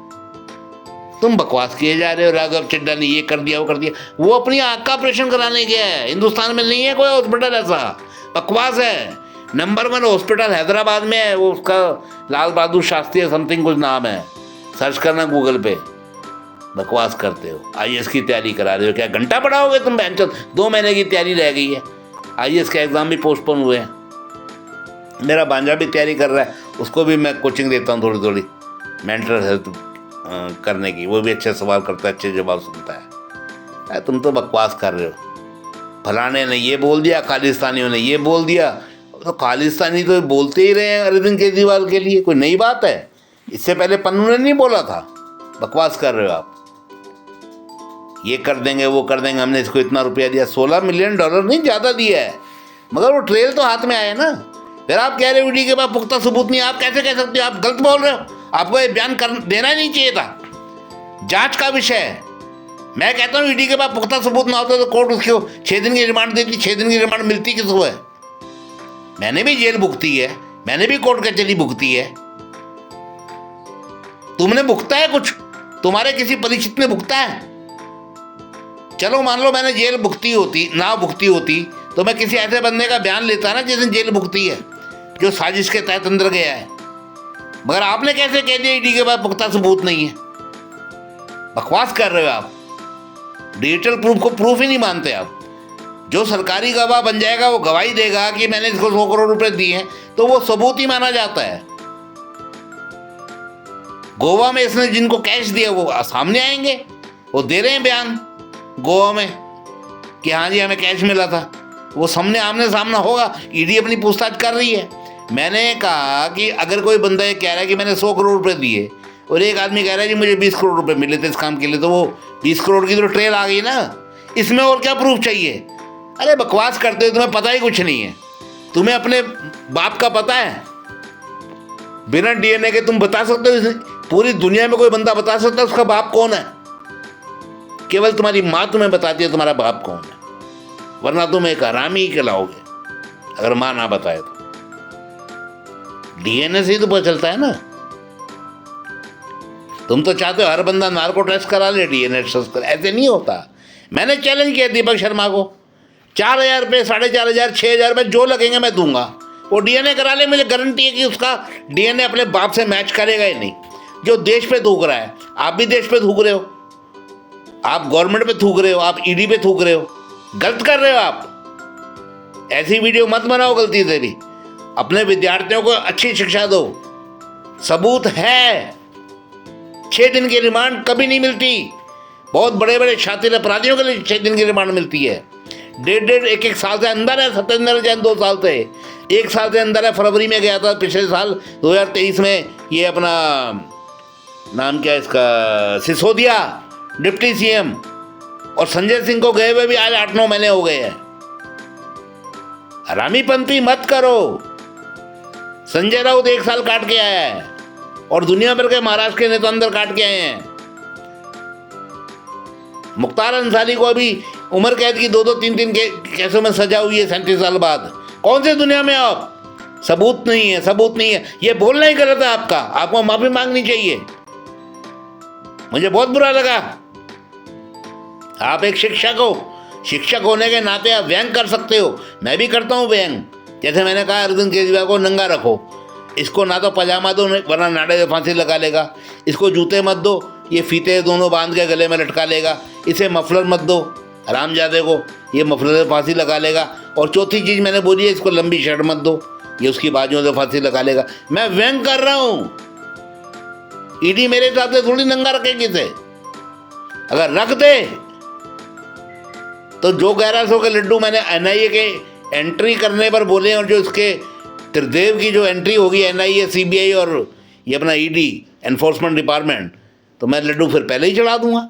तुम बकवास किए जा रहे हो। राघव चड्ढा ने ये कर दिया, वो कर दिया। वो अपनी आँख का ऑपरेशन कराने गया है। हिंदुस्तान में नहीं है कोई हॉस्पिटल ऐसा। बकवास है। नंबर 1 हॉस्पिटल हैदराबाद में है, वो उसका लाल बहादुर शास्त्री समथिंग कुछ नाम है, सर्च करना गूगल पे। बकवास करते हो। आईएएस की तैयारी करा रहे हो, क्या घंटा पढ़ाओगे तुम? बेंचल 2 महीने की तैयारी रह गई है। आईएएस का एग्ज़ाम भी पोस्टपोन हुए हैं। मेरा भांजा भी तैयारी कर रहा है, उसको भी मैं कोचिंग देता हूँ थोड़ी थोड़ी मेंटल हेल्थ करने की। वो भी अच्छे सवाल करता है, अच्छे जवाब सुनता है। तुम तो बकवास कर रहे हो। फलाने ने ये बोल दिया, खालिस्तानियों ने ये बोल दिया। तो खालिस्तानी तो बोलते ही रहे हैं अरविंद केजरीवाल के लिए, कोई नई बात है? इससे पहले पन्नू ने नहीं बोला था। बकवास कर रहे हो आप। ये कर देंगे, वो कर देंगे, हमने इसको इतना रुपया दिया। $16 मिलियन नहीं, ज़्यादा दिया है, मगर वो ट्रेल तो हाथ में आया ना। फिर आप कह रहे हो ईडी के पास पुख्ता सबूत नहीं। आप कैसे कह सकते हो? आप गलत बोल रहे हो। आपको ये बयान देना ही नहीं चाहिए था। जांच का विषय है। मैं कहता हूँ ईडी के पास पुख्ता सबूत ना होता तो कोर्ट उसको 6 दिन की रिमांड देती। 6 दिन की रिमांड मिलती किसको है? मैंने भी जेल भुगती है, मैंने भी कोर्ट कचहरी भुगती है। तुमने भुगता है कुछ? तुम्हारे किसी परिचित ने भुगता है? चलो मान लो मैंने जेल भुगती होती, ना भुगती होती, तो मैं किसी ऐसे बंदे का बयान लेता ना जिसने जेल भुगती है, जो साजिश के तहत अंदर गया है। मगर आपने कैसे कह दिया ईडी के पास पुख्ता सबूत नहीं है? बकवास कर रहे हो आप। डिजिटल प्रूफ को प्रूफ ही नहीं मानते आप। जो सरकारी गवाह बन जाएगा वो गवाही देगा कि मैंने इसको 100 करोड़ रुपए दिए हैं, तो वो सबूत ही माना जाता है। गोवा में इसने जिनको कैश दिया वो सामने आएंगे, वो दे रहे हैं बयान गोवा में कि हाँ जी हमें कैश मिला था। वो सामने आमने सामना होगा। ईडी अपनी पूछताछ कर रही है। मैंने कहा कि अगर कोई बंदा ये कह रहा है कि मैंने 100 करोड़ रुपए दिए और एक आदमी कह रहा है कि मुझे 20 करोड़ रुपए मिले थे इस काम के लिए, तो वो 20 करोड़ की तो ट्रेल आ गई ना। इसमें और क्या प्रूफ चाहिए? अरे बकवास करते हो, तुम्हें पता ही कुछ नहीं है। तुम्हें अपने बाप का पता है? बिना डीएनए के तुम बता सकते हो? पूरी दुनिया में कोई बंदा बता सकता है उसका बाप कौन है? केवल तुम्हारी माँ तुम्हें बताती है तुम्हारा बाप कौन है, वरना तुम एक हरामी ही कहलाओगे अगर माँ ना बताए तो। डीएनए से ही तो पता चलता है ना। तुम तो चाहते हो हर बंदा नार्को टेस्ट करा ले, डीएनए टेस्ट कर। ऐसे नहीं होता। मैंने चैलेंज किया दीपक शर्मा को, 4,000 रुपये, 4,500, 6,000 रुपये जो लगेंगे मैं दूंगा। वो डीएनए करा ले, मुझे गारंटी है कि उसका डीएनए अपने बाप से मैच करेगा ही नहीं। जो देश पे थूक रहा है, आप भी देश पे थूक रहे हो, आप गवर्नमेंट पे थूक रहे हो, आप ईडी पे थूक रहे हो। गलत कर रहे हो आप। ऐसी वीडियो मत बनाओ गलती से भी। अपने विद्यार्थियों को अच्छी शिक्षा दो। सबूत है। 6 दिन की रिमांड कभी नहीं मिलती। बहुत बड़े बड़े शातिर अपराधियों के लिए 6 दिन की रिमांड मिलती है। 1.5 1 साल से अंदर है। सत्येंद्र जैन 2 साल से, 1 साल से अंदर है। फरवरी में गया था पिछले साल 2023 में। ये अपना नाम क्या है इसका, सिसोदिया डिप्टी सीएम, और संजय सिंह को गए हुए भी आज 8-9 महीने हो गए हैं। हरामीपंथी मत करो। संजय राउत 1 साल काट के आया है और दुनिया भर के महाराष्ट्र के नेता अंदर काट के आए हैं। मुख्तार अंसारी को अभी उम्र कैद की 2-2 3-3 केसों में सजा हुई है 37 साल बाद। कौन से दुनिया में आप? सबूत नहीं है, सबूत नहीं है। ये बोलना ही गलत है आपका, आपको माफी मांगनी चाहिए। मुझे बहुत बुरा लगा। आप एक शिक्षक हो, शिक्षक होने के नाते आप व्यंग कर सकते हो, मैं भी करता हूँ व्यंग। जैसे मैंने कहा अरविंद केजरीवाल को नंगा रखो, इसको ना तो पजामा दो वरना नाड़े से फांसी लगा लेगा, इसको जूते मत दो, ये फीते दोनों बांध के गले में लटका लेगा, इसे मफलर मत दो, हरामजादे को, ये मफलर से फांसी लगा लेगा। और चौथी चीज़ मैंने बोली है, इसको लंबी शर्ट मत दो, ये उसकी बाजुओं से फांसी लगा लेगा। मैं व्यंग कर रहा हूँ। ईडी मेरे हिसाब से थोड़ी नंगा रखेगी इसे। अगर रख दे तो जो 1100 के लड्डू मैंने एनआईए के एंट्री करने पर बोले, और जो इसके त्रिदेव की जो एंट्री होगी एनआईए, सीबीआई और ये अपना ईडी एनफोर्समेंट डिपार्टमेंट, तो मैं लड्डू फिर पहले ही चढ़ा दूंगा।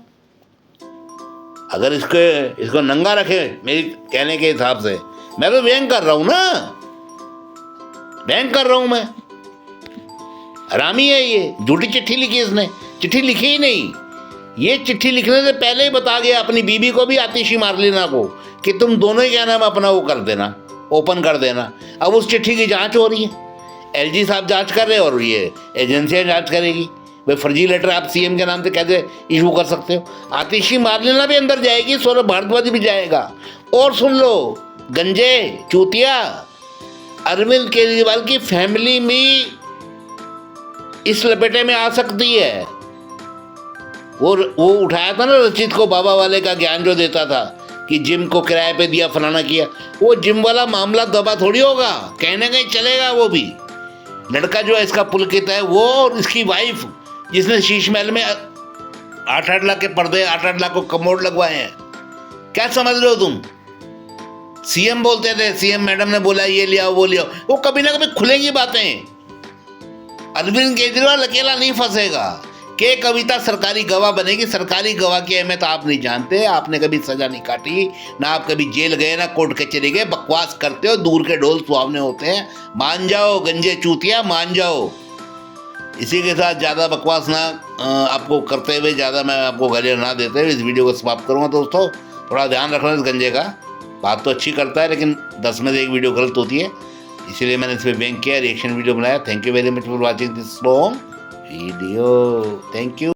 अगर इसको नंगा रखे मेरे कहने के हिसाब से, मैं तो व्यंग कर रहा हूं ना, व्यंग कर रहा हूं मैं। हरामी है ये, झूठी चिट्ठी लिखी इसने, चिट्ठी लिखी ही नहीं। ये चिट्ठी लिखने से पहले ही बता गया अपनी बीबी को भी, आतिशी मारलीना को, कि तुम दोनों ही क्या नाम अपना वो कर देना, ओपन कर देना। अब उस चिट्ठी की जांच हो रही है, एलजी साहब जांच कर रहे हैं और ये एजेंसियां जांच करेगी। भाई फर्जी लेटर आप सीएम के नाम से कैसे इशू कर सकते हो? आतिशी मारलीना भी अंदर जाएगी, सौरभ भारद्वाज भी जाएगा। और सुन लो गंजे चूतिया, अरविंद केजरीवाल की फैमिली में इस लपेटे में आ सकती है। वो उठाया था ना रचित को, बाबा वाले का ज्ञान जो देता था कि जिम को किराए पे दिया, फलाना किया, वो जिम वाला मामला दबा थोड़ी होगा, कहीं ना कहीं चलेगा। वो भी लड़का जो है इसका पुलकित है, वो और इसकी वाइफ जिसने शीश महल में 8-8 लाख के पर्दे, 8-8 लाख को कमोड लगवाए हैं। क्या समझ रहे हो तुम? सीएम बोलते थे, सीएम मैडम ने बोला ये ले आओ वो ले आओ, वो कभी ना कभी खुलेंगी बातें। अरविंद केजरीवाल अकेला नहीं फंसेगा। के कविता सरकारी गवाह बनेगी। सरकारी गवाह की अहमियत आप नहीं जानते, आपने कभी सजा नहीं काटी, ना आप कभी जेल गए, ना कोर्ट कचहरी गए। बकवास करते हो, दूर के ढोल सुहावने होते हैं। मान जाओ गंजे चूतिया, मान जाओ। इसी के साथ ज़्यादा बकवास ना आपको करते हुए, ज़्यादा मैं आपको गालियाँ ना देते हुए इस वीडियो को समाप्त करूँगा। दोस्तों थोड़ा ध्यान रखना इस गंजे का, बात तो अच्छी करता है लेकिन 10 में से एक वीडियो गलत होती है, इसीलिए मैंने इस पर बैंक किया, रिएक्शन वीडियो बनाया। Thank you very much for watching this long video. Thank you.